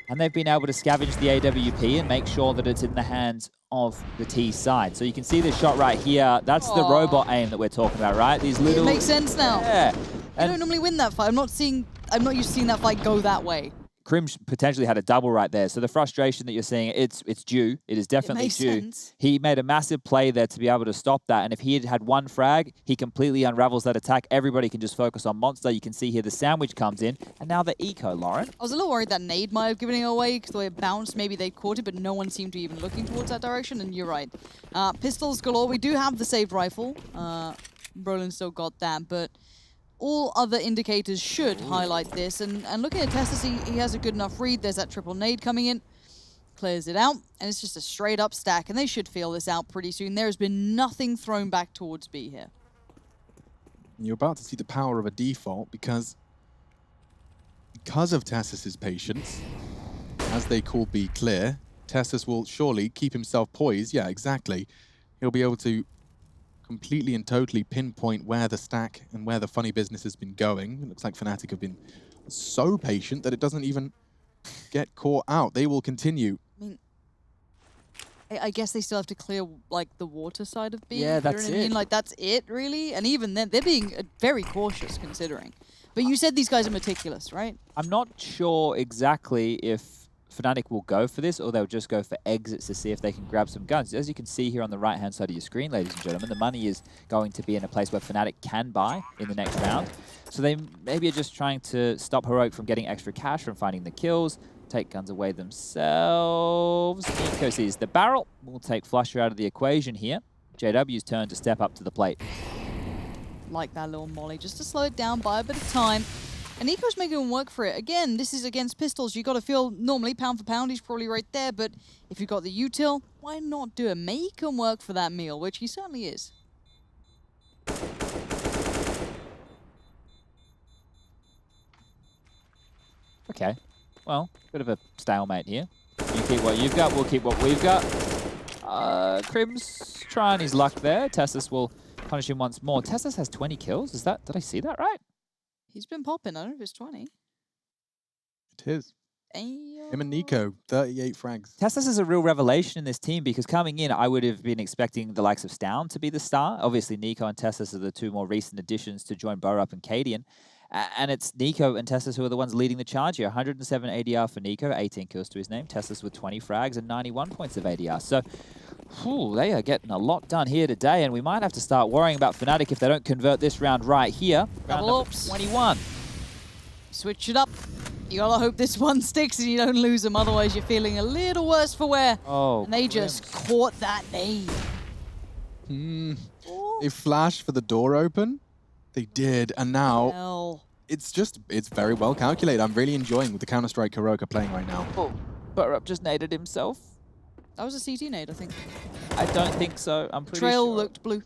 And they've been able to scavenge the AWP and make sure that it's in the hands of the T side. So you can see this shot right here. That's the robot aim that we're talking about, right? These little... It makes sense now. Yeah. You don't normally win that fight. I'm not used to seeing that fight go that way. Crims potentially had a double right there. So the frustration that you're seeing, it's due. It is definitely due. Sense. He made a massive play there to be able to stop that. And if he had had one frag, he completely unravels that attack. Everybody can just focus on Monster. You can see here the sandwich comes in. And now the eco, Lauren. I was a little worried that nade might have given it away because the way it bounced, maybe they caught it, but no one seemed to be even looking towards that direction. And you're right. Pistols galore. We do have the saved rifle. Brolin still got that, but all other indicators should highlight this. And looking at Tessus, he has a good enough read. There's that triple nade coming in. Clears it out. And it's just a straight up stack. And they should feel this out pretty soon. There's been nothing thrown back towards B here. You're about to see the power of a default because of Tessus's patience, as they call B clear, Tessus will surely keep himself poised. Yeah, exactly. He'll be able to completely and totally pinpoint where the stack and where the funny business has been going. It looks like Fnatic have been so patient that it doesn't even get caught out. They will continue. I mean, I guess they still have to clear, like, the water side of B. Yeah, that's you know what I mean? Like, that's it, really? And even then, they're being very cautious, considering. But you said these guys are meticulous, right? I'm not sure exactly if Fnatic will go for this, or they'll just go for exits to see if they can grab some guns. As you can see here on the right-hand side of your screen, ladies and gentlemen, the money is going to be in a place where Fnatic can buy in the next round. So they maybe are just trying to stop Heroic from getting extra cash, from finding the kills, take guns away themselves. Nico sees the barrel. We'll take Flusher out of the equation here. JW's turn to step up to the plate. Like that little molly, just to slow it down, buy a bit of time. And Nico's making him work for it. Again, this is against pistols. You got to feel normally pound for pound, he's probably right there. But if you've got the util, why not do it? Make him work for that meal, which he certainly is. Okay, well, bit of a stalemate here. You keep what you've got, we'll keep what we've got. Crim's trying his luck there. Tessus will punish him once more. Tessus has 20 kills. Is that? Did I see that right? He's been popping. I don't know if it's 20. It is. Him and Nico, 38 frags. Tessus is a real revelation in this team because coming in, I would have been expecting the likes of Stown to be the star. Obviously, Nico and Tessus are the two more recent additions to join Borup and Cadian. And it's Nico and Tessus who are the ones leading the charge here. 107 ADR for Nico, 18 kills to his name. Tessus with 20 frags and 91 points of ADR. So, they are getting a lot done here today, and we might have to start worrying about Fnatic if they don't convert this round right here. Round number 21. Switch it up. You gotta hope this one sticks and you don't lose them, otherwise you're feeling a little worse for wear. Oh, and they just caught that nade. They flashed for the door open. They did, and now Well. it's very well calculated. I'm really enjoying the Counter-Strike Heroic are playing right now. Oh, Borup just naded himself. That was a CT nade, I think. I don't think so. I'm pretty Trail sure. looked blue.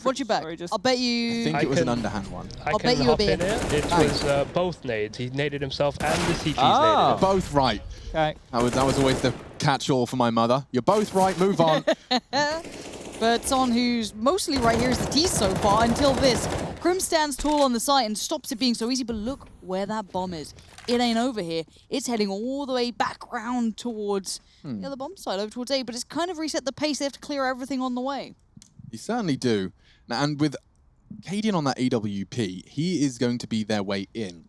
What's your back? I'll bet I you... think it was an underhand one. I I'll bet can you a hop in beer. here. It was both nades. He naded himself and the CT's Ah. naded him. Both right. Okay. That was always the catch-all for my mother. You're both right, move on. But someone who's mostly right here is the T so far until this. Crim stands tall on the site and stops it being so easy, but look where that bomb is. It ain't over here. It's heading all the way back round towards the other bomb side, over towards A, but it's kind of reset the pace. They have to clear everything on the way. You certainly do. Now, and with Cadian on that AWP, he is going to be their way in.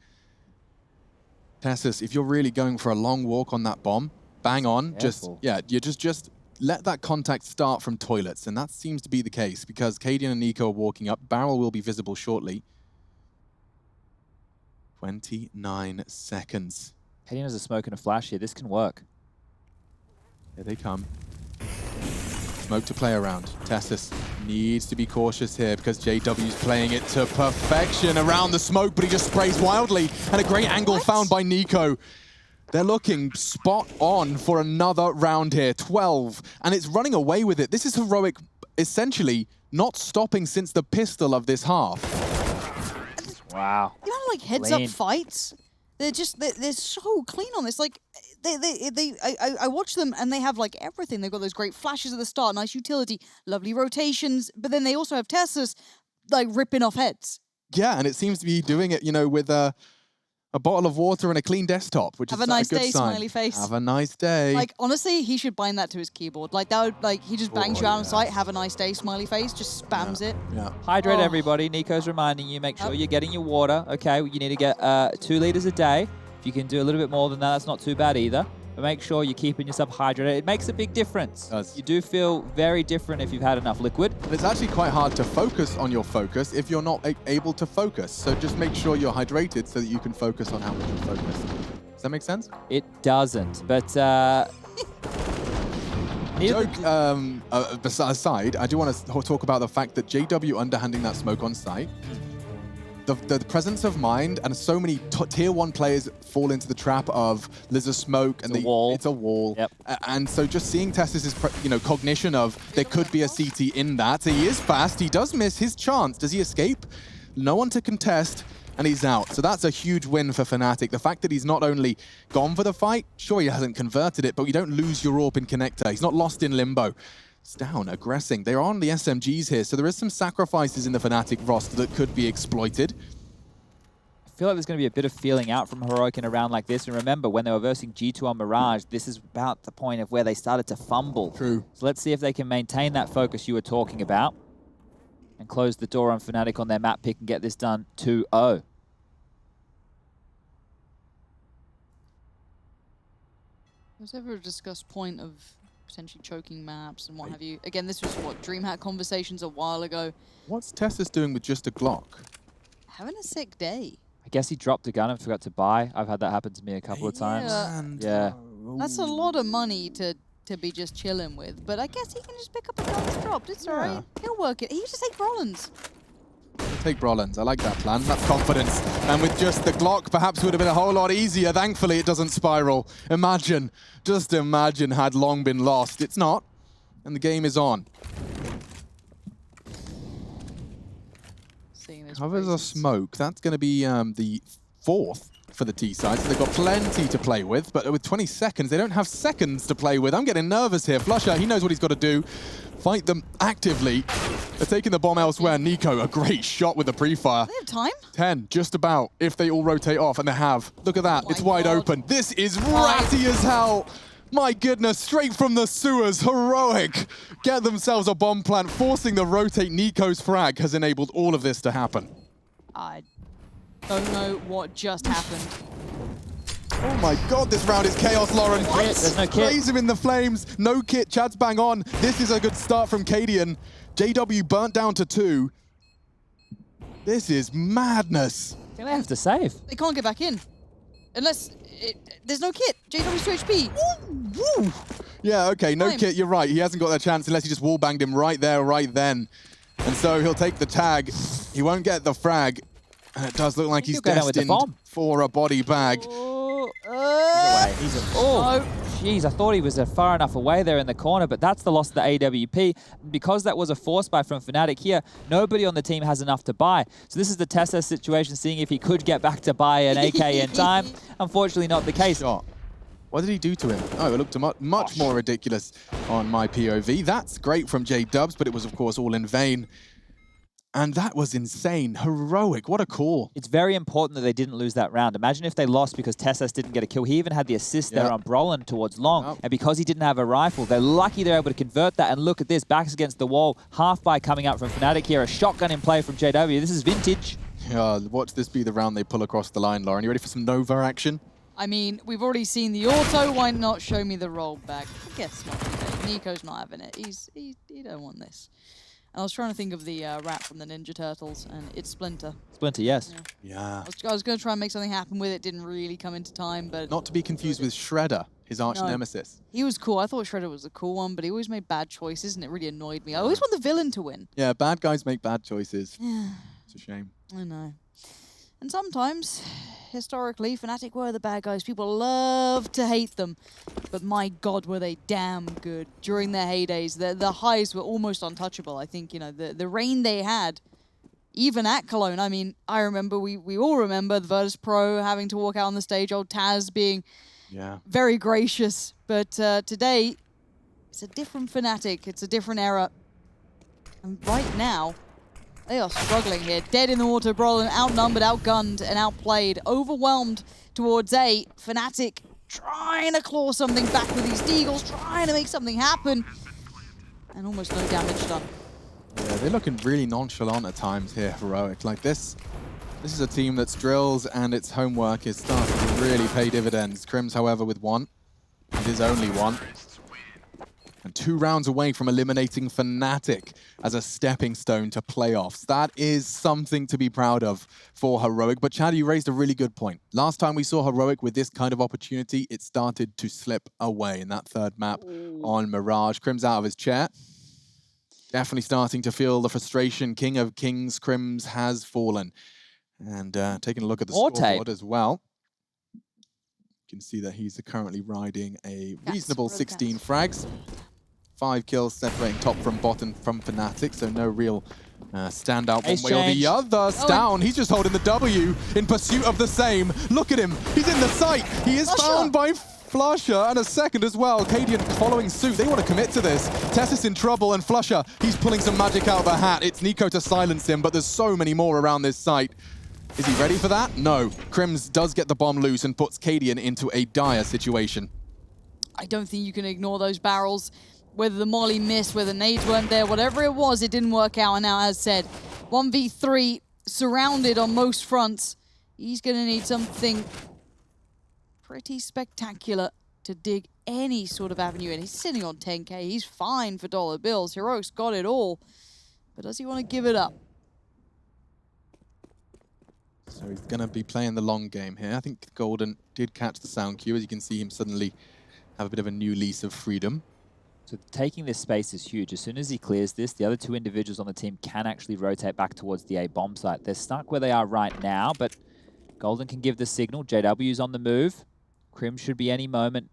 Tessus, if you're really going for a long walk on that bomb, bang on. Careful. You just let that contact start from toilets, and that seems to be the case because Cadian and Nico are walking up. Barrel will be visible shortly. 29 seconds. Cadian has a smoke and a flash here. This can work. Here they come. Smoke to play around. Tessus needs to be cautious here because JW's playing it to perfection around the smoke, but he just sprays wildly. And a great angle found by Nico. They're looking spot on for another round here. 12. And it's running away with it. This is Heroic essentially not stopping since the pistol of this half. Wow. You know, like heads-up fights? They're so clean on this. Like, I watch them and they have like everything. They've got those great flashes at the start, nice utility, lovely rotations, but then they also have Tessus like ripping off heads. Yeah, and it seems to be doing it, with a bottle of water and a clean desktop, which Have is a nice good day, sign. smiley face. Have a nice day. Like, honestly, he should bind that to his keyboard. Like, that would, like, he just bangs you out on site, have a nice day, smiley face, just spams it. Yeah. Hydrate, Oh. everybody. Nico's reminding you, make sure you're getting your water. Okay, you need to get 2 liters a day. If you can do a little bit more than that, that's not too bad either. But make sure you're keeping yourself hydrated. It makes a big difference. It does. You do feel very different if you've had enough liquid. But it's actually quite hard to focus on your focus if you're not able to focus. So just make sure you're hydrated so that you can focus on how much you focus. Does that make sense? It doesn't, but Joke aside, I do want to talk about the fact that JW underhanding that smoke on site. The presence of mind, and so many tier 1 players fall into the trap of there's a smoke and It's a wall. It's a wall. Yep. And so just seeing Tessus's cognition of there could be a CT in that. He is fast. He does miss his chance. Does he escape? No one to contest, and he's out. So that's a huge win for Fnatic. The fact that he's not only gone for the fight, sure he hasn't converted it, but you don't lose your AWP in connector. He's not lost in limbo. It's down, aggressing. They're on the SMGs here, so there is some sacrifices in the Fnatic roster that could be exploited. I feel like there's going to be a bit of feeling out from Heroic in a round like this. And remember, when they were versing G2 on Mirage, this is about the point of where they started to fumble. True. So let's see if they can maintain that focus you were talking about and close the door on Fnatic on their map pick and get this done 2-0. Was ever a discussed point of potentially choking maps and what have you? Again, this was what, DreamHack conversations a while ago. What's Tessus doing with just a Glock? Having a sick day. I guess he dropped a gun and forgot to buy. I've had that happen to me a couple of times. And, Yeah. That's a lot of money to be just chilling with, but I guess he can just pick up a gun that's dropped. It's alright. He'll work it. He just take Rollins. Take Brolans. I like that plan. That's confidence. And with just the Glock, perhaps it would have been a whole lot easier. Thankfully, it doesn't spiral. Imagine, just imagine, had long been lost. It's not. And the game is on. Covers a smoke. That's going to be the 4th for the T side. So they've got plenty to play with. But with 20 seconds, they don't have seconds to play with. I'm getting nervous here. Flusher, he knows what he's got to do. Fight them actively. They're taking the bomb elsewhere. Nico, a great shot with the pre-fire. They have time? 10, just about, if they all rotate off, and they have. Look at that, Oh it's my wide God. open. This is ratty as hell. My goodness, straight from the sewers, Heroic. Get themselves a bomb plant, forcing the rotate. Nico's frag has enabled all of this to happen. I don't know what just happened. Oh my God, this round is chaos, Lauren. There's no kit. Plays him in the flames, no kit, Chad's bang on. This is a good start from Cadian. JW burnt down to 2. This is madness. I think they have to save. They can't get back in. Unless there's no kit. JW's 2 HP. Woo! Yeah, okay, no Time. kit, you're right. He hasn't got that chance unless he just wall banged him right there, right then. And so he'll take the tag. He won't get the frag. And it does look like he's He'll go down with the destined bomb. for a body bag. Oh, jeez, I thought he was far enough away there in the corner, but that's the loss of the AWP. Because that was a force buy from Fnatic here, nobody on the team has enough to buy. So this is the Tessa situation, seeing if he could get back to buy an AK in time. Unfortunately, not the case. Shot. What did he do to him? Oh, it looked much more ridiculous on my POV. That's great from J-Dubs, but it was, of course, all in vain. And that was insane. Heroic. What a call. It's very important that they didn't lose that round. Imagine if they lost because Tessas didn't get a kill. He even had the assist there on Brolin towards Long. And because he didn't have a rifle, they're lucky they're able to convert that. And look at this, backs against the wall. Half by coming out from Fnatic here. A shotgun in play from JW. This is vintage. Yeah, watch this be the round they pull across the line, Lauren. You ready for some Nova action? I mean, we've already seen the auto. Why not show me the rollback? I guess not today. Nico's not having it. He don't want this. And I was trying to think of the rap from the Ninja Turtles, and it's Splinter. Splinter, yes. Yeah. I was going to try and make something happen with it. Didn't really come into time, but Not to be confused with Shredder, his arch nemesis. he was cool. I thought Shredder was a cool one, but he always made bad choices, and it really annoyed me. I always want the villain to win. Yeah, bad guys make bad choices. It's a shame. I know. And sometimes, historically, Fnatic were the bad guys. People love to hate them. But my God, were they damn good during their heydays. The highs were almost untouchable. I think, you know, the reign they had, even at Cologne. I mean, I remember, we all remember the Virtus Pro having to walk out on the stage, old Taz being very gracious. But today, it's a different Fnatic. It's a different era. And right now, they are struggling here. Dead in the water, Brolin outnumbered, outgunned, and outplayed. Overwhelmed towards A. Fnatic trying to claw something back with these Deagles, trying to make something happen. And almost no damage done. Yeah, they're looking really nonchalant at times here, Heroic. Like this is a team that's drills and its homework is starting to really pay dividends. Crims, however, with 1. It is only 1. And 2 rounds away from eliminating Fnatic as a stepping stone to playoffs. That is something to be proud of for Heroic. But Chad, you raised a really good point. Last time we saw Heroic with this kind of opportunity, it started to slip away in that 3rd map on Mirage. Crims out of his chair. Definitely starting to feel the frustration. King of Kings, Crims has fallen. And taking a look at the scoreboard as well. You can see that he's currently riding a reasonable 16 frags. 5 kills separating top from bottom from Fnatic, so no real standout one way or the other. Down, he's just holding the W in pursuit of the same. Look at him, he's in the sight. He is found by Flusher, and a second as well. Cadian following suit. They want to commit to this. Tessus in trouble, and Flusher, he's pulling some magic out of a hat. It's Nico to silence him, but there's so many more around this site. Is he ready for that? No. Crims does get the bomb loose and puts Cadian into a dire situation. I don't think you can ignore those barrels. Whether the molly missed, whether nades weren't there, whatever it was, it didn't work out. And now, as said, 1v3, surrounded on most fronts. He's going to need something pretty spectacular to dig any sort of avenue in. He's sitting on 10k. He's fine for dollar bills. Heroic's got it all. But does he want to give it up? So he's going to be playing the long game here. I think Golden did catch the sound cue. As you can see him suddenly have a bit of a new lease of freedom. So taking this space is huge. As soon as he clears this, the other two individuals on the team can actually rotate back towards the A bomb site. They're stuck where they are right now, but Golden can give the signal. JW's on the move. Crim should be any moment.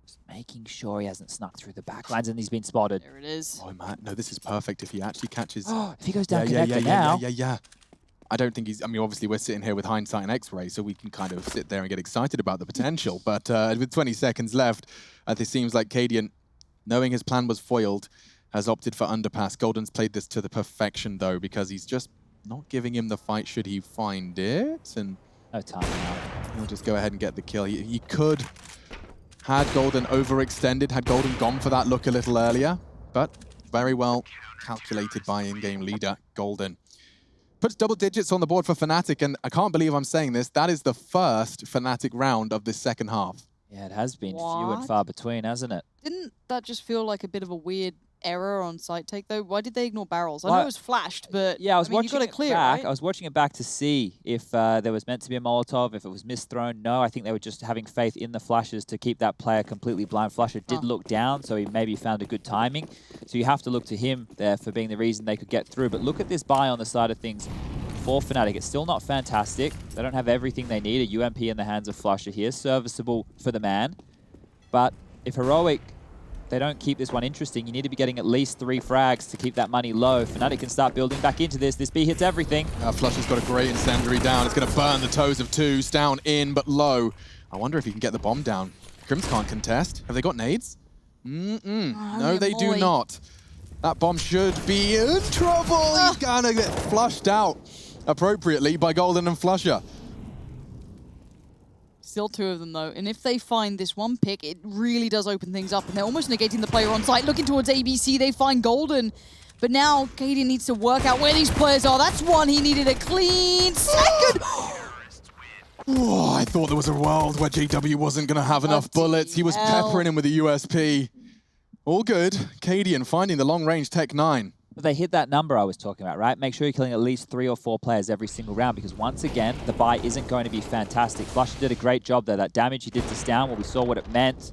Just making sure he hasn't snuck through the backlines and he's been spotted. There it is. Oh, man. No, this is perfect if he actually catches... If he goes down connector now... Yeah. I don't think he's... I mean, obviously, we're sitting here with hindsight and X-ray, so we can kind of sit there and get excited about the potential. But with 20 seconds left, it seems like Cadian, knowing his plan was foiled, has opted for underpass. Golden's played this to the perfection, though, because he's just not giving him the fight should he find it. And no time now. He'll just go ahead and get the kill. He could... Had Golden overextended, had Golden gone for that look a little earlier, but very well calculated by in-game leader Golden. Puts double digits on the board for Fnatic, and I can't believe I'm saying this, that is the first Fnatic round of this second half. Yeah, it has been few and far between, hasn't it? Didn't that just feel like a bit of a weird error on site take, though? Why did they ignore barrels? I know it was flashed, but yeah, I was watching you got it to clear, back. right? I was watching it back to see if there was meant to be a Molotov, if it was misthrown. No, I think they were just having faith in the flashes to keep that player completely blind. Flasher did look down, so he maybe found a good timing. So you have to look to him there for being the reason they could get through. But look at this buy on the side of things for Fnatic. It's still not fantastic. They don't have everything they need. A UMP in the hands of Flusher here. Serviceable for the man. But if Heroic... they don't keep this one interesting, you need to be getting at least 3 frags to keep that money low. Fnatic can start building back into this. This B hits everything. Flusher's got a great incendiary down. It's going to burn the toes of 2. Down in, but low. I wonder if he can get the bomb down. Crims can't contest. Have they got nades? No, they do not. That bomb should be in trouble. He's going to get flushed out appropriately by Golden and Flusher. Still 2 of them, though. And if they find this one pick, it really does open things up. And they're almost negating the player on site. Looking towards ABC, they find Golden. But now, Cadian needs to work out where these players are. That's one he needed a clean second. Oh, I thought there was a world where JW wasn't going to have enough bullets. He was peppering him with a USP. All good. Cadian finding the long-range Tech 9. But they hit that number I was talking about, right? Make sure you're killing at least 3 or 4 players every single round, because once again, the buy isn't going to be fantastic. Flusher did a great job there. That damage he did to Stown, well, we saw what it meant.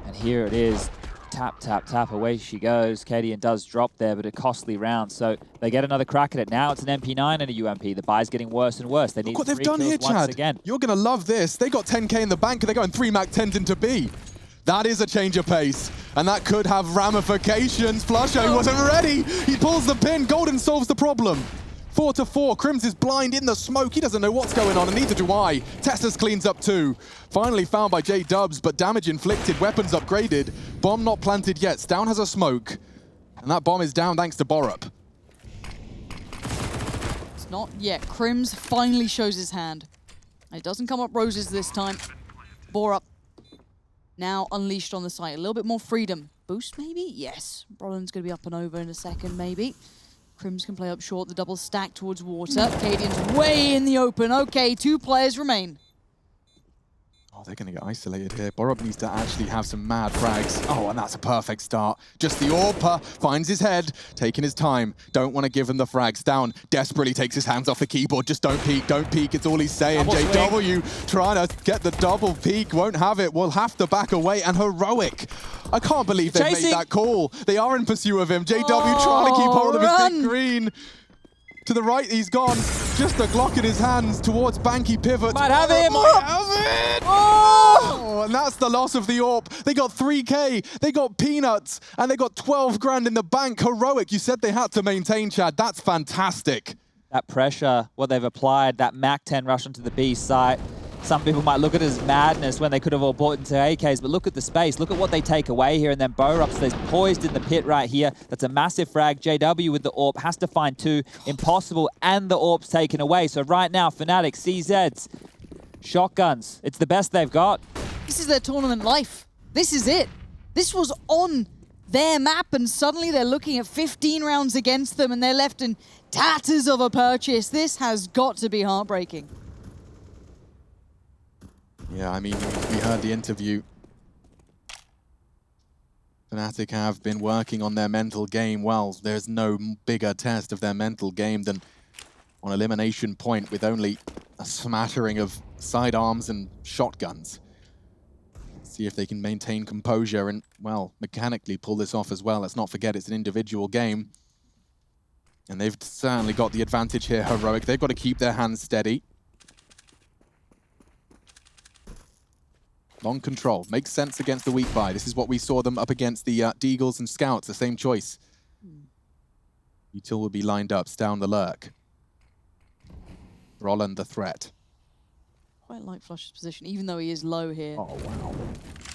And here it is. Tap, tap, tap. Away she goes. Cadian does drop there, but a costly round. So they get another crack at it. Now it's an MP9 and a UMP. The buy's getting worse and worse. They need Look what 3 they've done kills here, once Chad. again. You're going to love this. They got 10k in the bank, and they're going 3 Mac 10s into B. That is a change of pace, and that could have ramifications. Flusher, he wasn't ready. He pulls the pin. Golden solves the problem. 4-4. Crims is blind in the smoke. He doesn't know what's going on, and neither do I. Tessus cleans up 2. Finally found by J-Dubs, but damage inflicted, weapons upgraded. Bomb not planted yet. Stown has a smoke, and that bomb is down thanks to Borup. It's not yet. Crims finally shows his hand. It doesn't come up roses this time. Borup. Now unleashed on the site. A little bit more freedom. Boost, maybe? Yes. Brolin's going to be up and over in a second, maybe. Crims can play up short. The double stack towards water. Cadian's way in the open. Okay, 2 players remain. Oh, they're going to get isolated here. Borup needs to actually have some mad frags. Oh, and that's a perfect start. Just the AWPer finds his head, taking his time. Don't want to give him the frags. Down, desperately takes his hands off the keyboard. Just don't peek, don't peek. It's all he's saying. JW trying to get the double peek. Won't have it. Will have to back away. And Heroic. I can't believe they made that call. They are in pursuit of him. JW trying to keep hold of his big green. To the right, he's gone. Just a Glock in his hands towards Banky pivot. Might have him. Might have it. Oh! And that's the loss of the AWP. They got 3k, they got peanuts, and they got 12 grand in the bank. Heroic, you said they had to maintain, Chad. That's fantastic. That pressure, what they've applied, that Mac 10 rush onto the B site. Some people might look at it as madness when they could have all bought into AKs, but look at the space. Look at what they take away here, and then Borup's there's poised in the pit right here. That's a massive frag. JW with the AWP has to find 2. Impossible, and the AWP's taken away. So right now, Fnatic, CZs, shotguns. It's the best they've got. This is their tournament life. This is it. This was on their map, and suddenly they're looking at 15 rounds against them, and they're left in tatters of a purchase. This has got to be heartbreaking. Yeah, I mean, we heard the interview. Fnatic have been working on their mental game. Well, there's no bigger test of their mental game than on elimination point with only a smattering of sidearms and shotguns. See if they can maintain composure and, well, mechanically pull this off as well. Let's not forget it's an individual game. And they've certainly got the advantage here, Heroic. They've got to keep their hands steady. Long control. Makes sense against the weak buy. This is what we saw them up against the Deagles and Scouts, the same choice. Util will be lined up, down the lurk. Roland the threat. Quite like Flush's position, even though he is low here. Oh, wow.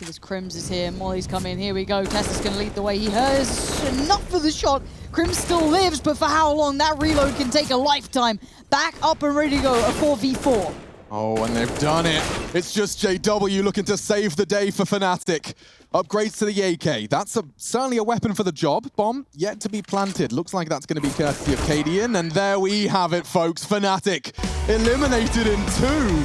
This Crims is here, Molly's come in, here we go. Tesla's going to lead the way. He has enough for the shot. Crims still lives, but for how long? That reload can take a lifetime. Back up and ready to go, a 4v4. Oh, and they've done it. It's just JW looking to save the day for Fnatic. Upgrades to the AK. That's certainly a weapon for the job. Bomb yet to be planted. Looks like that's going to be courtesy of Cadian. And there we have it, folks. Fnatic eliminated in 2.